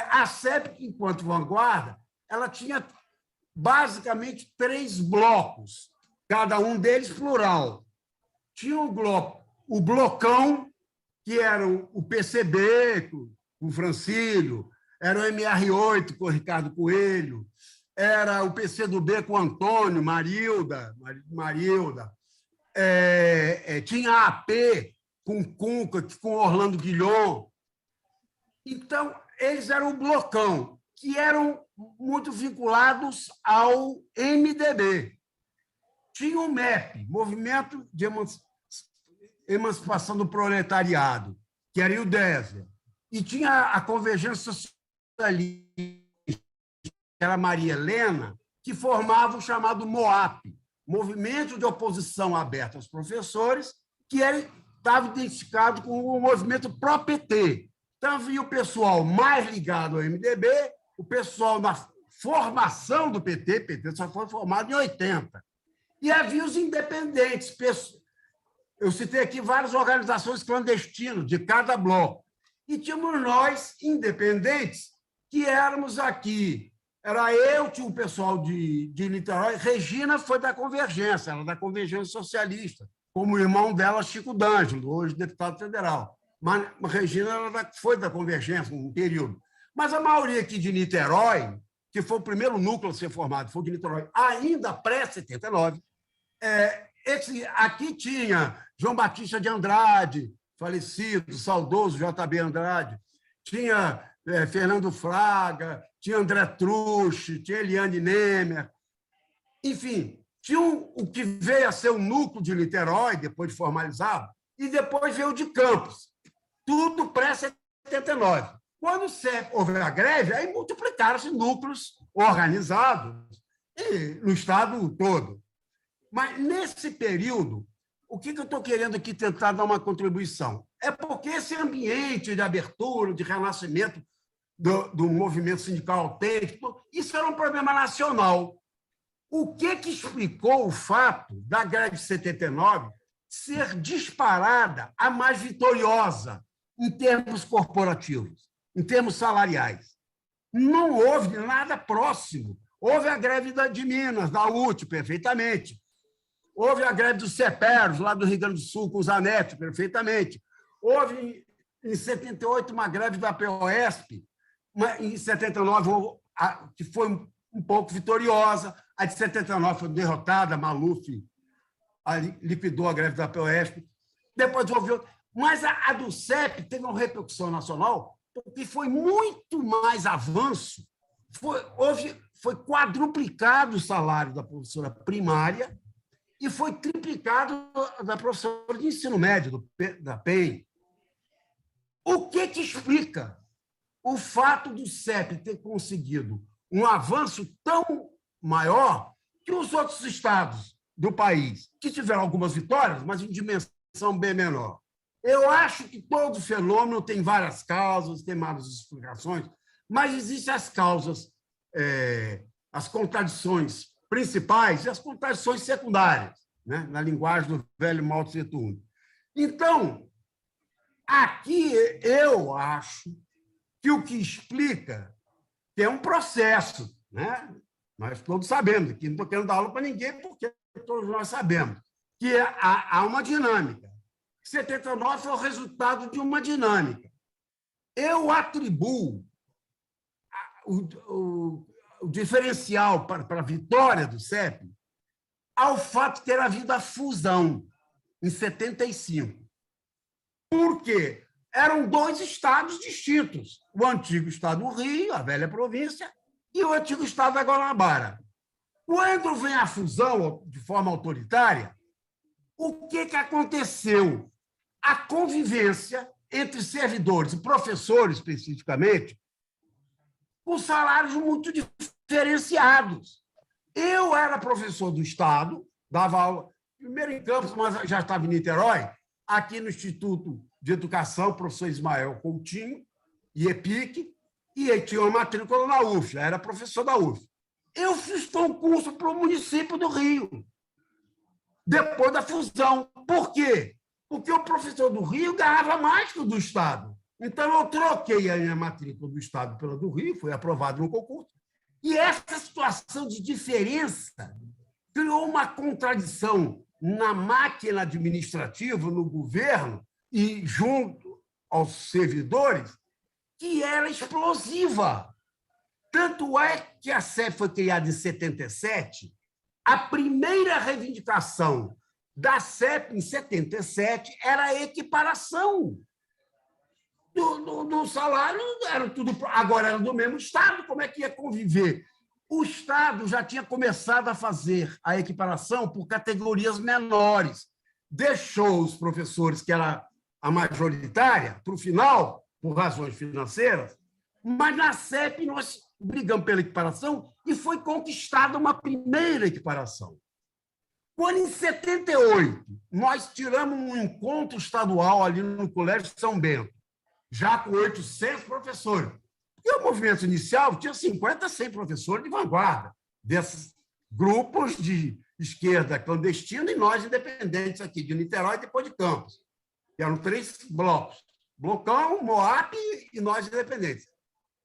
a CEP, enquanto vanguarda, ela tinha basicamente 3 blocos, cada um deles plural. Tinha o blocão, que era o PCB, com o Francílio, era o MR8 com o Ricardo Coelho, era o PCdoB com o Antônio, Marilda, tinha a AP com o Cunca, com o Orlando Guilhom. Então, eles eram o blocão, que eram muito vinculados ao MDB. Tinha o MEP, Movimento de Emancipação do Proletariado, que era o Désia. E tinha a Convergência Socialista, que era a Maria Helena, que formava o chamado MOAP, Movimento de Oposição Aberta aos Professores, que estava identificado com o movimento pró-PT. Então, havia o pessoal mais ligado ao MDB, o pessoal na formação do PT só foi formado em 80. E havia os independentes. Eu citei aqui várias organizações clandestinas de cada bloco. E tínhamos nós, independentes, que éramos aqui. Era eu, tinha um pessoal de Niterói. Regina foi da Convergência, ela da Convergência Socialista, como o irmão dela, Chico D'Angelo, hoje deputado federal. Mas Regina foi da Convergência um período. Mas a maioria aqui de Niterói, que foi o primeiro núcleo a ser formado, foi de Niterói, ainda pré-79, aqui tinha João Batista de Andrade, falecido, saudoso JB Andrade, tinha Fernando Fraga, tinha André Truche, tinha Eliane Nemer. Enfim, tinha o que veio a ser o núcleo de Niterói, depois de formalizado, e depois veio o de Campos. Tudo pré-79. Quando houve a greve, aí multiplicaram-se núcleos organizados no Estado todo. Mas, nesse período, o que eu estou querendo aqui tentar dar uma contribuição? É porque esse ambiente de abertura, de renascimento do movimento sindical autêntico, isso era um problema nacional. O que explicou o fato da greve de 79 ser disparada a mais vitoriosa em termos corporativos, em termos salariais? Não houve nada próximo. Houve a greve de Minas, da UT, perfeitamente. Houve a greve dos CEPEROS, lá do Rio Grande do Sul, com o Zanetti, perfeitamente. Houve, em 78, uma greve da POSP, em 79, que foi um pouco vitoriosa. A de 79 foi derrotada, Maluf liquidou a greve da POSP. Depois houve outra. Mas a do CEP teve uma repercussão nacional, porque foi muito mais avanço. Foi quadruplicado o salário da professora primária e foi triplicado da professora de ensino médio, da PEN. O que explica o fato do CEP ter conseguido um avanço tão maior que os outros estados do país, que tiveram algumas vitórias, mas em dimensão bem menor? Eu acho que todo fenômeno tem várias causas, tem várias explicações, mas existem as causas, as contradições principais e as contradições secundárias, né? Na linguagem do velho Mao Tse Tung. Então, aqui eu acho que o que explica que é um processo, né? Nós todos sabemos, aqui não estou querendo dar aula para ninguém, porque todos nós sabemos que há uma dinâmica. 79 foi o resultado de uma dinâmica. Eu atribuo o diferencial para a vitória do CEP ao fato de ter havido a fusão em 75. Por quê? Eram 2 estados distintos, o antigo estado do Rio, a velha província, e o antigo estado da Guanabara. Quando vem a fusão de forma autoritária, o que aconteceu? A convivência entre servidores e professores, especificamente, com salários muito diferenciados. Eu era professor do Estado, dava aula, primeiro em Campos, mas já estava em Niterói, aqui no Instituto de Educação, professor Ismael Coutinho, IEPIC, e ele tinha uma matrícula na UF, era professor da UF. Eu fiz concurso para o município do Rio. depois da fusão. Por quê? Porque o professor do Rio ganhava mais que o do Estado. Então, eu troquei a minha matrícula do Estado pela do Rio, foi aprovado no concurso. E essa situação de diferença criou uma contradição na máquina administrativa, no governo e junto aos servidores, que era explosiva. Tanto é que a CEP foi criada em 77, a primeira reivindicação da CEP em 77 era a equiparação do salário, era tudo, agora era do mesmo Estado, como é que ia conviver? O Estado já tinha começado a fazer a equiparação por categorias menores, deixou os professores, que era a majoritária, para o final, por razões financeiras, mas na CEP nós brigamos pela equiparação e foi conquistada uma primeira equiparação. Quando, em 78, nós tiramos um encontro estadual ali no Colégio São Bento, já com 800 professores. E o movimento inicial tinha 50, 100 professores de vanguarda, desses grupos de esquerda clandestina e nós independentes aqui de Niterói e depois de Campos. Que eram 3 blocos. Blocão, Moap e nós independentes.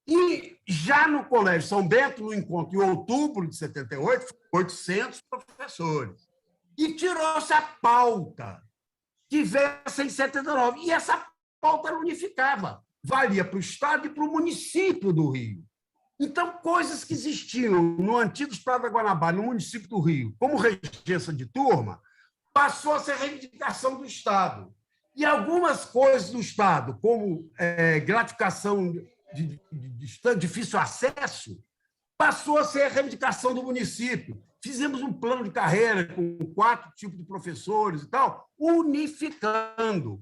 E já no Colégio São Bento, no encontro em outubro de 78, 800 professores. E tirou-se a pauta que veio em 79. E essa pauta unificava. Valia para o Estado e para o município do Rio. Então, coisas que existiam no antigo Estado da Guanabara, no município do Rio, como regência de turma, passou a ser reivindicação do Estado. E algumas coisas do Estado, como gratificação de difícil acesso, passou a ser reivindicação do município. Fizemos um plano de carreira com 4 tipos de professores e tal, unificando.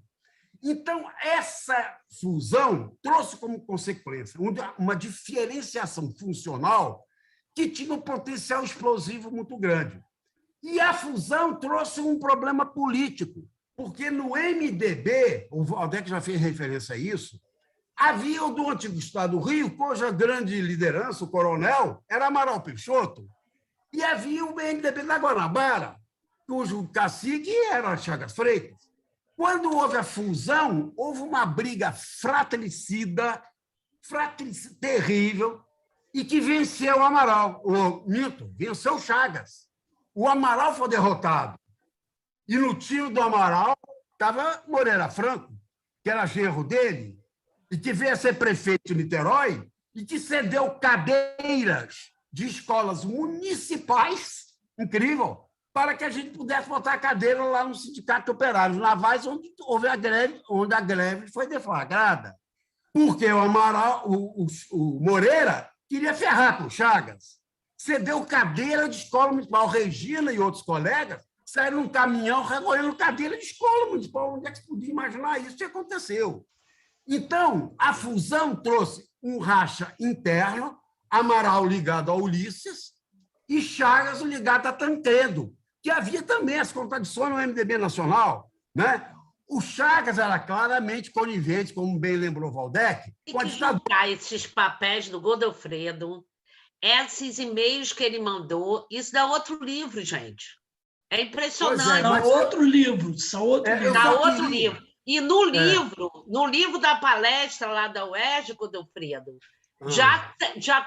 Então, essa fusão trouxe como consequência uma diferenciação funcional que tinha um potencial explosivo muito grande. E a fusão trouxe um problema político, porque no MDB, o Valdec já fez referência a isso, havia o do antigo Estado do Rio, cuja grande liderança, o coronel, era Amaral Peixoto, e havia o MDB da Guanabara, cujo cacique era Chagas Freitas. Quando houve a fusão, houve uma briga fratricida, terrível, e que venceu o Amaral. Venceu o Chagas. O Amaral foi derrotado. E no time do Amaral estava Moreira Franco, que era genro dele, e que veio a ser prefeito de Niterói, e que cedeu cadeiras de escolas municipais, incrível, para que a gente pudesse botar a cadeira lá no Sindicato de Operários Navais, onde houve a greve foi deflagrada. Porque o Amaral, o Moreira queria ferrar com o Chagas. Cedeu cadeira de escola municipal. Regina e outros colegas saíram num caminhão recolhendo cadeira de escola municipal. Onde é que se podia imaginar isso? E aconteceu. Então, a fusão trouxe um racha interno, Amaral ligado a Ulisses e Chagas ligado a Tancredo, que havia também as contradições no MDB nacional, né? O Chagas era claramente conivente, como bem lembrou Valdec. Tem que juntar esses papéis do Godofredo, esses e-mails que ele mandou, isso dá outro livro, gente. É impressionante. São outro livro, são outro livro. Dá outro livro. E no livro da palestra lá da UERJ, Godofredo, já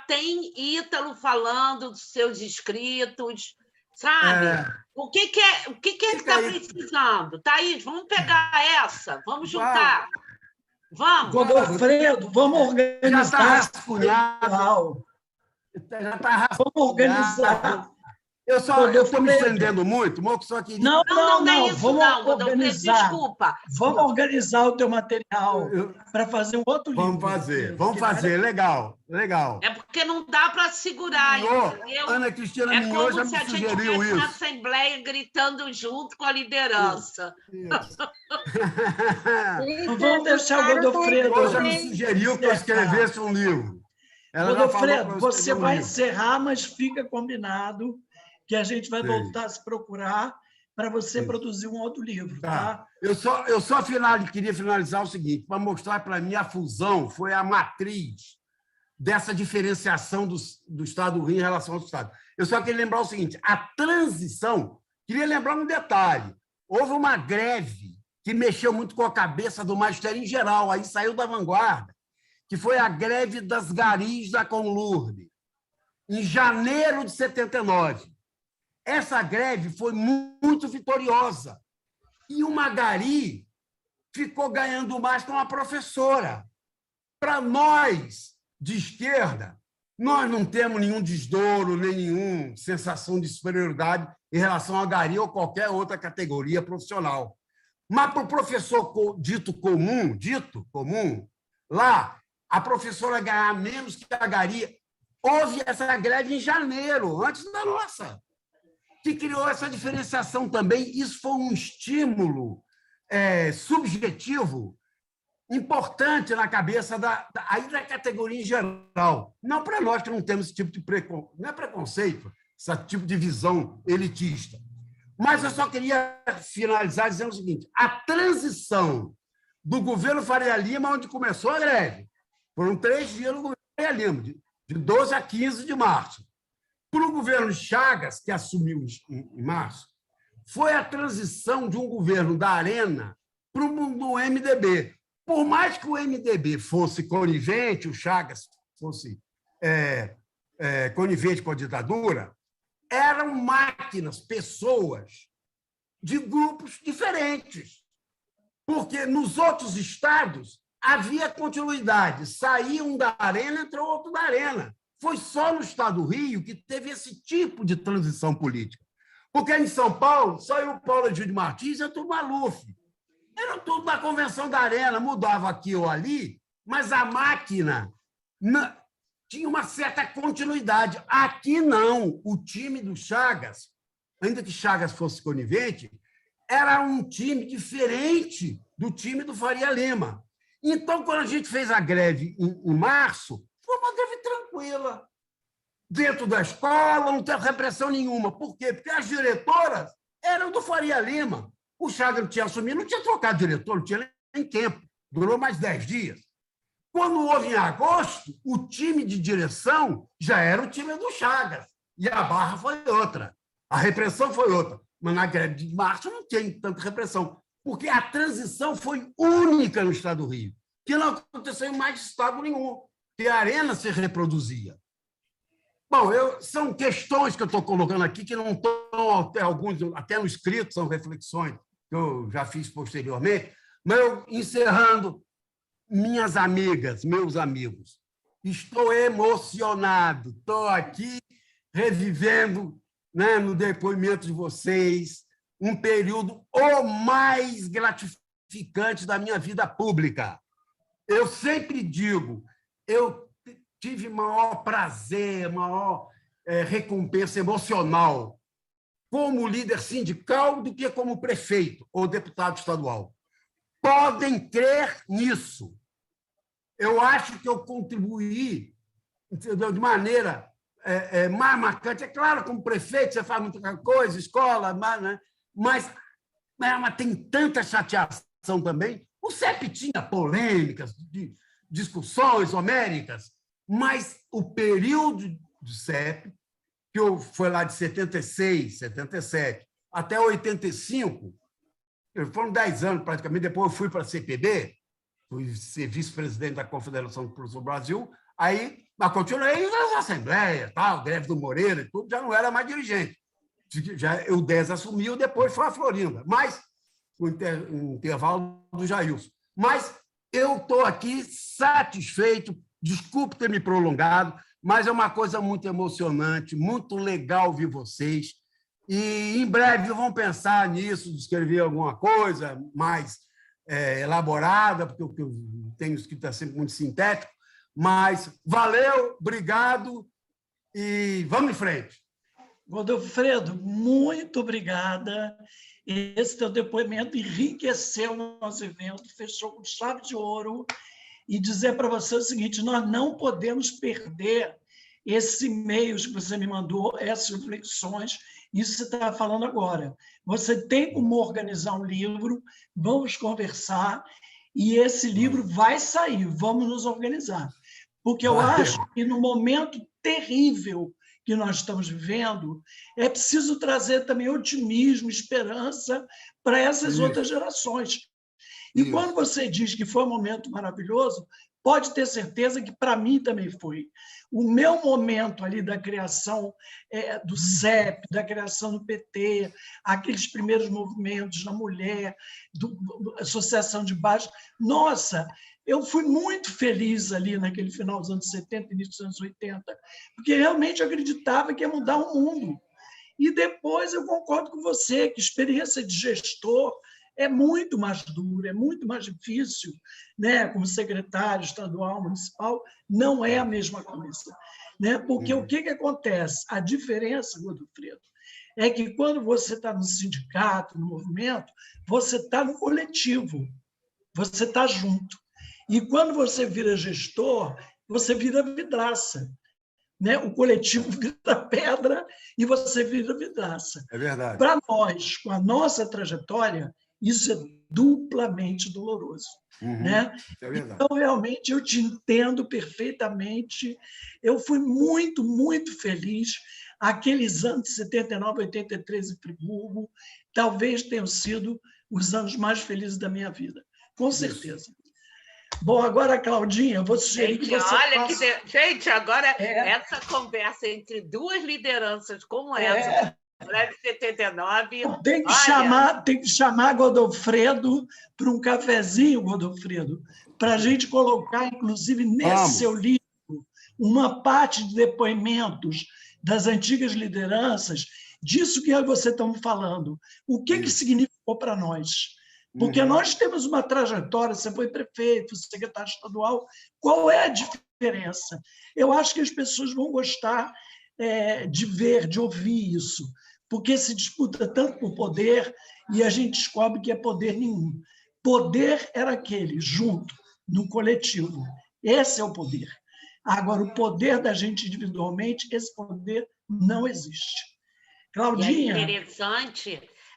tem Ítalo falando dos seus escritos, sabe? O que ele está precisando? Thaís, vamos pegar essa, vamos juntar. Vamos. Godofredo, vamos organizar. Já está vamos organizar. Eu estou me estendendo muito, só que... Não é isso, vamos organizar. Desculpa. Vamos organizar o teu material para fazer um outro livro. Vamos fazer, legal. É porque não dá para segurar isso. Ana Cristina Mignot já me sugeriu isso. É como se a gente estivesse na Assembleia gritando junto com a liderança. Vamos deixar o Godofredo. Ela já me sugeriu que eu escrevesse um livro. Godofredo, você vai encerrar, mas fica combinado que a gente vai voltar a se procurar para você produzir um outro livro. Tá? Eu só queria finalizar o seguinte, para mostrar para mim a fusão foi a matriz dessa diferenciação do Estado do Rio em relação ao Estado. Eu só queria lembrar o seguinte, a transição, Queria lembrar um detalhe. Houve uma greve que mexeu muito com a cabeça do magistério em geral, aí saiu da vanguarda, que foi a greve das garis da Conlurb, em janeiro de 79. Essa greve foi muito vitoriosa. E uma gari ficou ganhando mais que uma professora. Para nós, de esquerda, nós não temos nenhum desdouro, nem nenhuma sensação de superioridade em relação a gari ou qualquer outra categoria profissional. Mas para o professor dito comum, lá, a professora ganhar menos que a gari. Houve essa greve em janeiro, antes da nossa, que criou essa diferenciação também. Isso foi um estímulo subjetivo importante na cabeça da categoria em geral. Não para nós que não temos esse tipo de não é preconceito, esse tipo de visão elitista. Mas eu só queria finalizar dizendo o seguinte: a transição do governo Faria Lima, onde começou a greve, foram 3 dias no governo Faria Lima, de 12 a 15 de março, para o governo Chagas, que assumiu em março, foi a transição de um governo da Arena para o do MDB. Por mais que o MDB fosse conivente, o Chagas fosse conivente com a ditadura, eram máquinas, pessoas de grupos diferentes. Porque nos outros estados havia continuidade. Saía um da Arena, entrou outro da Arena. Foi só no estado do Rio que teve esse tipo de transição política. Porque em São Paulo, saiu o Paulo Egídio Martins e entrou o Maluf. Era tudo da Convenção da Arena, mudava aqui ou ali, mas a máquina tinha uma certa continuidade. Aqui não. O time do Chagas, ainda que Chagas fosse conivente, era um time diferente do time do Faria Lima. Então, quando a gente fez a greve em março, foi uma greve tranquila. Dentro da escola, não teve repressão nenhuma. Por quê? Porque as diretoras eram do Faria Lima. O Chagas não tinha assumido, não tinha trocado diretor, não tinha nem tempo. Durou mais 10 dias. Quando houve em agosto, o time de direção já era o time do Chagas. E a barra foi outra. A repressão foi outra. Mas na greve de março não tem tanta repressão. Porque a transição foi única no estado do Rio, que não aconteceu em mais estado nenhum, que a Arena se reproduzia. Bom, são questões que eu estou colocando aqui que não estão, até no escrito, são reflexões que eu já fiz posteriormente, mas eu, encerrando, minhas amigas, meus amigos, estou emocionado, estou aqui revivendo, né, no depoimento de vocês, um período o mais gratificante da minha vida pública. Eu sempre digo, eu tive maior prazer, maior recompensa emocional como líder sindical do que como prefeito ou deputado estadual. Podem crer nisso. Eu acho que eu contribuí, entendeu, de maneira mais marcante. É claro, como prefeito, você faz muita coisa, escola, mas tem tanta chateação também. O CEP tinha polêmicas, discussões homéricas, mas o período do CEP, que foi lá de 76, 77 até 85, foram 10 anos praticamente, depois eu fui para a CPB, fui ser vice-presidente da Confederação do Professor do Brasil, aí, mas continuei nas assembleias, tal, greve do Moreira e tudo, já não era mais dirigente. O 10 assumiu, depois foi a Florinda, mas o intervalo do Jailson. Mas eu estou aqui satisfeito, desculpe ter me prolongado, mas é uma coisa muito emocionante, muito legal ver vocês, e em breve vão pensar nisso, de escrever alguma coisa mais elaborada, porque o que eu tenho escrito é sempre muito sintético, mas valeu, obrigado, e vamos em frente. Godofredo, muito obrigada. Esse teu depoimento enriqueceu o nosso evento, fechou com chave de ouro. E dizer para você o seguinte: nós não podemos perder esse e-mail que você me mandou, essas reflexões, isso que você está falando agora. Você tem como organizar um livro, vamos conversar, e esse livro vai sair, vamos nos organizar. Porque eu acho que no momento terrível que nós estamos vivendo, é preciso trazer também otimismo, esperança para essas outras gerações. E quando você diz que foi um momento maravilhoso, pode ter certeza que para mim também foi. O meu momento ali da criação do CEP, da criação do PT, aqueles primeiros movimentos da mulher, da associação de baixo, nossa, eu fui muito feliz ali naquele final dos anos 70, início dos anos 80, porque realmente acreditava que ia mudar o mundo. E depois eu concordo com você que experiência de gestor é muito mais dura, é muito mais difícil, né? Como secretário estadual, municipal, não é a mesma coisa. Né? Porque o que acontece? A diferença, Godofredo, é que quando você está no sindicato, no movimento, você está no coletivo, você está junto. E quando você vira gestor, você vira vidraça. Né? O coletivo vira pedra e você vira vidraça. É verdade. Para nós, com a nossa trajetória, isso é duplamente doloroso. Né? É verdade. Então, realmente, eu te entendo perfeitamente. Eu fui muito, muito feliz. Aqueles anos de 79, 83 em Friburgo, talvez tenham sido os anos mais felizes da minha vida. Com certeza. Isso. Bom, agora, Claudinha, eu vou sugerir que você faça... Gente, agora essa conversa entre duas lideranças como essa, de 79... Tem que chamar Godofredo para um cafezinho, Godofredo, para a gente colocar, inclusive, nesse seu livro, uma parte de depoimentos das antigas lideranças, disso que você está falando. O que significou para nós? Porque nós temos uma trajetória, você foi prefeito, secretário estadual, qual é a diferença? Eu acho que as pessoas vão gostar de ver, de ouvir isso, porque se disputa tanto por poder e a gente descobre que é poder nenhum. Poder era aquele, junto, no coletivo. Esse é o poder. Agora, o poder da gente individualmente, esse poder não existe. Claudinha...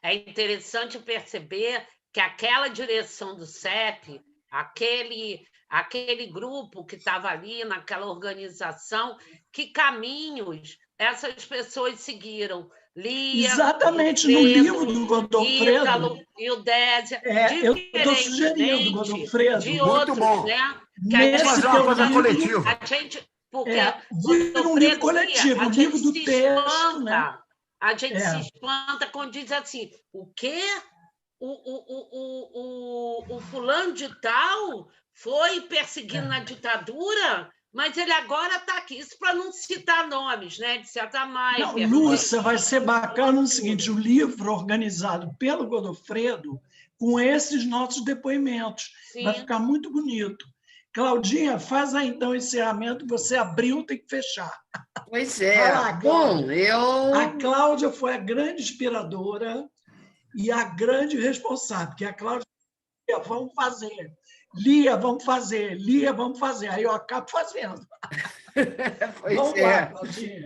É interessante perceber que aquela direção do CEP, aquele grupo que estava ali, naquela organização, que caminhos essas pessoas seguiram. Lia, exatamente, no livro do Godofredo. Ítalo e o Désia. Eu estou sugerindo, Godofredo. De muito outros, bom. Né? Que a gente fazer uma coisa coletiva. A gente, porque um livro coletivo, um livro do texto. Né? A gente se espanta quando diz assim, o quê? O fulano de tal foi perseguido na ditadura, mas ele agora está aqui. Isso para não citar nomes, né? De certa maneira. Lúcia, vai ser bacana o seguinte, o livro organizado pelo Godofredo com esses nossos depoimentos. Sim. Vai ficar muito bonito. Claudinha, faz aí, então, o encerramento. Você abriu, tem que fechar. Pois é. Bom, A Cláudia foi a grande inspiradora e a grande responsável, porque a Cláudia dizia, vamos fazer. Lia, vamos fazer. Lia, vamos fazer. Aí eu acabo fazendo. Pois vamos lá,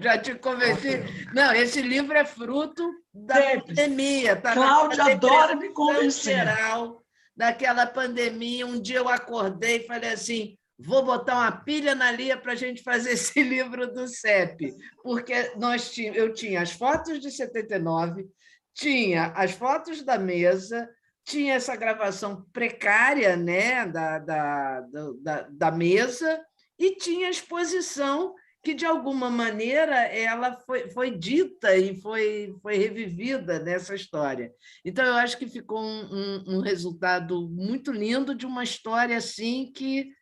já te convenci. Não, esse livro é fruto da pandemia. Tá? Cláudia adora me convencer. Geral, daquela pandemia, um dia eu acordei e falei assim, vou botar uma pilha na Lia para a gente fazer esse livro do CEP, porque eu tinha as fotos de 79, tinha as fotos da mesa, tinha essa gravação precária, né, da mesa, e tinha a exposição que, de alguma maneira, ela foi dita e foi revivida nessa história. Então, eu acho que ficou um resultado muito lindo de uma história assim que,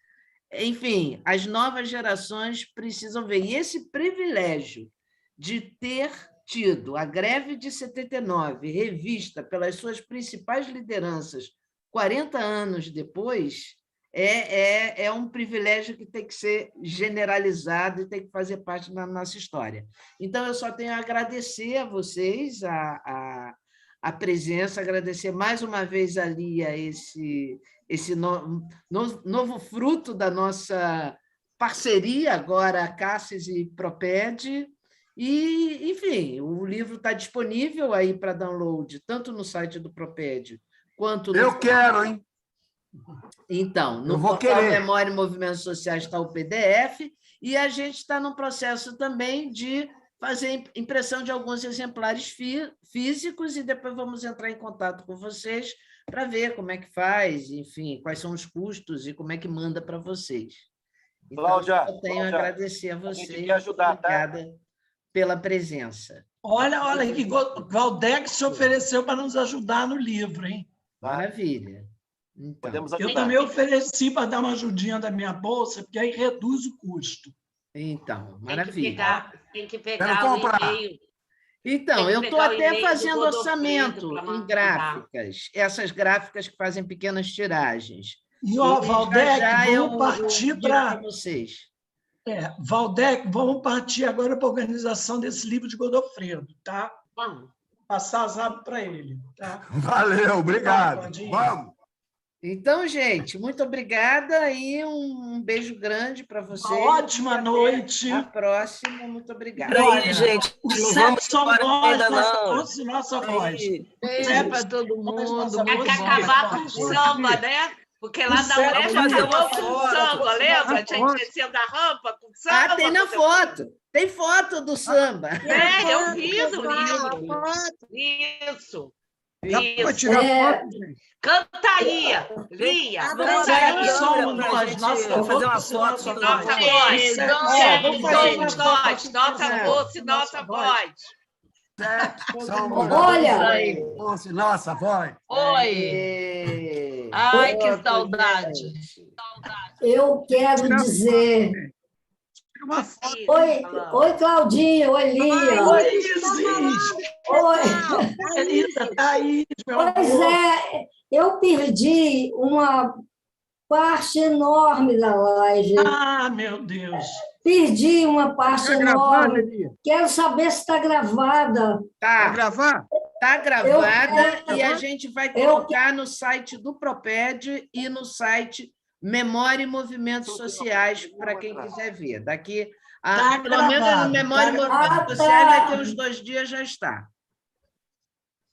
enfim, as novas gerações precisam ver. E esse privilégio de ter tido a greve de 79, revista pelas suas principais lideranças 40 anos depois, é um privilégio que tem que ser generalizado e tem que fazer parte da nossa história. Então, eu só tenho a agradecer a vocês a presença, agradecer mais uma vez a Lia esse novo fruto da nossa parceria, agora Cassis e Proped. E, enfim, o livro está disponível aí para download, tanto no site do Proped quanto no... Eu quero, hein? Então, no portal Memória e Movimentos Sociais está o PDF, e a gente está no processo também de fazer impressão de alguns exemplares físicos e depois vamos entrar em contato com vocês para ver como é que faz, enfim, quais são os custos e como é que manda para vocês. Então, Cláudia, eu tenho a agradecer a vocês. gente quer ajudar, obrigada pela presença. Olha que Valdec se ofereceu para nos ajudar no livro, hein? Maravilha. Então, Podemos Eu ajudar. também ofereci para dar uma ajudinha da minha bolsa, porque aí reduz o custo. então, maravilha. Tem que Quero pegar o comprar. e-mail. Então, Tem que eu estou pegar o até e-mail do fazendo Godofredo orçamento para em mandar. gráficas, essas gráficas que fazem pequenas tiragens. E, ó, Valdec, vamos partir digo para para... vocês. Valdec, vamos partir agora para a organização desse livro de Godofredo, tá? Vamos. Passar as abas para ele, tá? Valeu, obrigado. Claudinho. Vamos. Então, gente, muito obrigada e um beijo grande para vocês. Uma ótima noite. A próxima, muito obrigada. Olha, gente. o Não sexo vamos somos embora nós, ainda, nossa não. voz e nossa voz. Beijo para todo mundo. Tem que acabar com o samba, né? Porque lá da Certo, UERJ fazer uma acabou com o foto, samba, lembra? Tinha foto. que descer da rampa com samba. Tem na foto. Tem foto do samba. Eu vi no livro. Isso. Dá para Isso. tirar foto, gente? Canta aí, Lia. Vamos Canta aí. somos pra nós, gente nossa fazer uma voz, foto. nossa nossa Nossa voz. voz. vamos fazer uma Nós, foto. nossa voz e nossa voz. Olha! Nossa, voz. Oi. Ai, que saudade. Eu quero dizer. Tira uma foto. Oi, Claudinha. Oi, Lia. Oi, Isis. Oi. Querida Thaís, meu Pois amor. é, eu perdi uma parte enorme da live. Ah, meu Deus. Perdi uma parte Está gravada, enorme. Lia? Quero saber se está gravada. Vai Tá, gravar? tá gravada Eu- e a gente vai eu- colocar no site do Proped e no site Memória e Movimentos Sociais, para quem quiser ver. Daqui Tá pelo menos gravado, no Memória e tá Movimentos gravado. Sociais, daqui a uns 2 dias já está.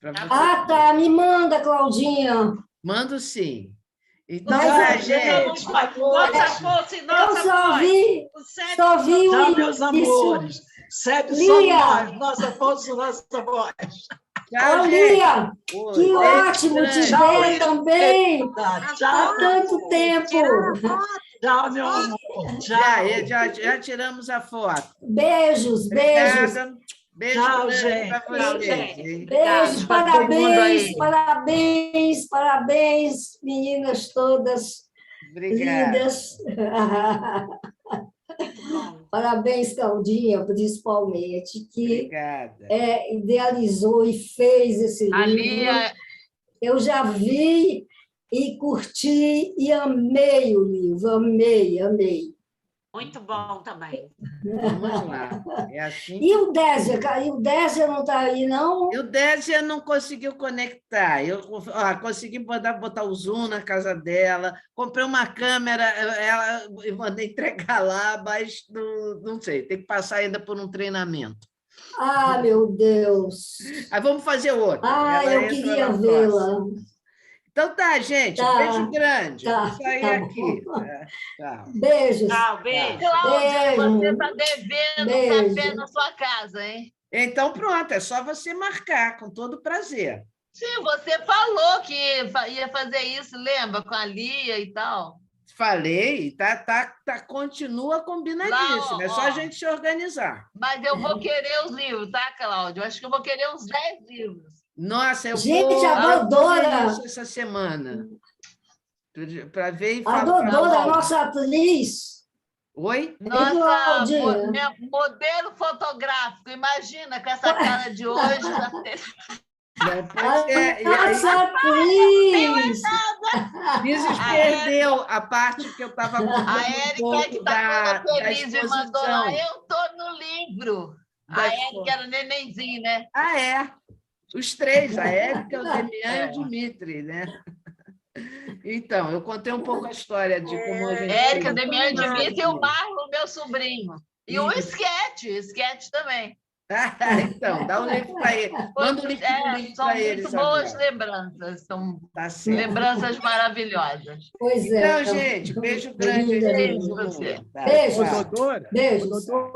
Pra você. Ah, tá. Me manda, Claudinha. Mando sim. Então, Mas tá, a gente. Nossa força e Eu nossa só voz. vi, O sete só vi Tchau, o meus início. amores. Sete somos Lia. nós, nossa força, nossa voz. Tchau, Ô, gente. Lia, Oi, que beijo ótimo te grande. ver também. Tá, Há tchau, tanto tempo. tchau, meu amor. Tchau. Já tiramos a foto. Beijos, beijos. Obrigada. Beijo Tchau, grande gente. para Tchau, vocês. gente. hein? Beijos, pra todo mundo aí. parabéns, meninas todas Obrigada. lindas. Parabéns, Claudinha, principalmente, que Obrigada. idealizou e fez esse livro. A Lia, Eu já vi e curti e amei o livro, amei. Muito bom também. Vamos lá. É assim. E o Désia não está aí, não? E o Désia não conseguiu conectar. Eu consegui botar o Zoom na casa dela, comprei uma câmera, ela mandei entregar lá, mas não sei, tem que passar ainda por um treinamento. Ah, meu Deus! Aí vamos fazer outro. Ah, Ela eu entra queria na vê-la. próxima. Então tá, gente. Tá. Beijo grande. Tá, Vou sair tá aqui. bom. Tchau. Beijos. Tchau, beijo. Cláudia, Beijo. você está devendo Beijo. café na sua casa, hein? Então, pronto, é só você marcar, com todo prazer. Sim, você falou que ia fazer isso, lembra? Com a Lia e tal. Falei, continua combinadíssimo. Lá, É só ó. a gente se organizar. Mas eu vou querer os livros, tá, Cláudia? Eu acho que eu vou querer uns 10 livros. Nossa, eu Gente, vou a Dodora. fazer isso essa semana. Para ver e A falar. Dodora, a nossa atriz. Oi? Nossa, Claudinha. minha modelo fotográfico, imagina, com essa cara de hoje. Não, pois é, e A aí, nossa atriz. Isis A perdeu a parte que eu estava A contando um Érica pouco que está da toda feliz me mandou exposição. lá, eu estou no livro. Da A expo- Érica era nenenzinho, né? Ah, é. Os três, a Érica, o Demian e o Dimitri, né? Então, eu contei um pouco a história de como a gente... Érica, fez. Demian Dmitry e o Marlon, meu sobrinho. E o Isso. Sketch também. Então, dá o link para ele. Manda o link São para eles muito boas agora. lembranças, são Tá certo. lembranças maravilhosas. Pois é. Então, gente, beijo grande. Linda, aí, linda. todo mundo. Você. Tá, Beijo. tchau. Doutora, Beijos. doutora,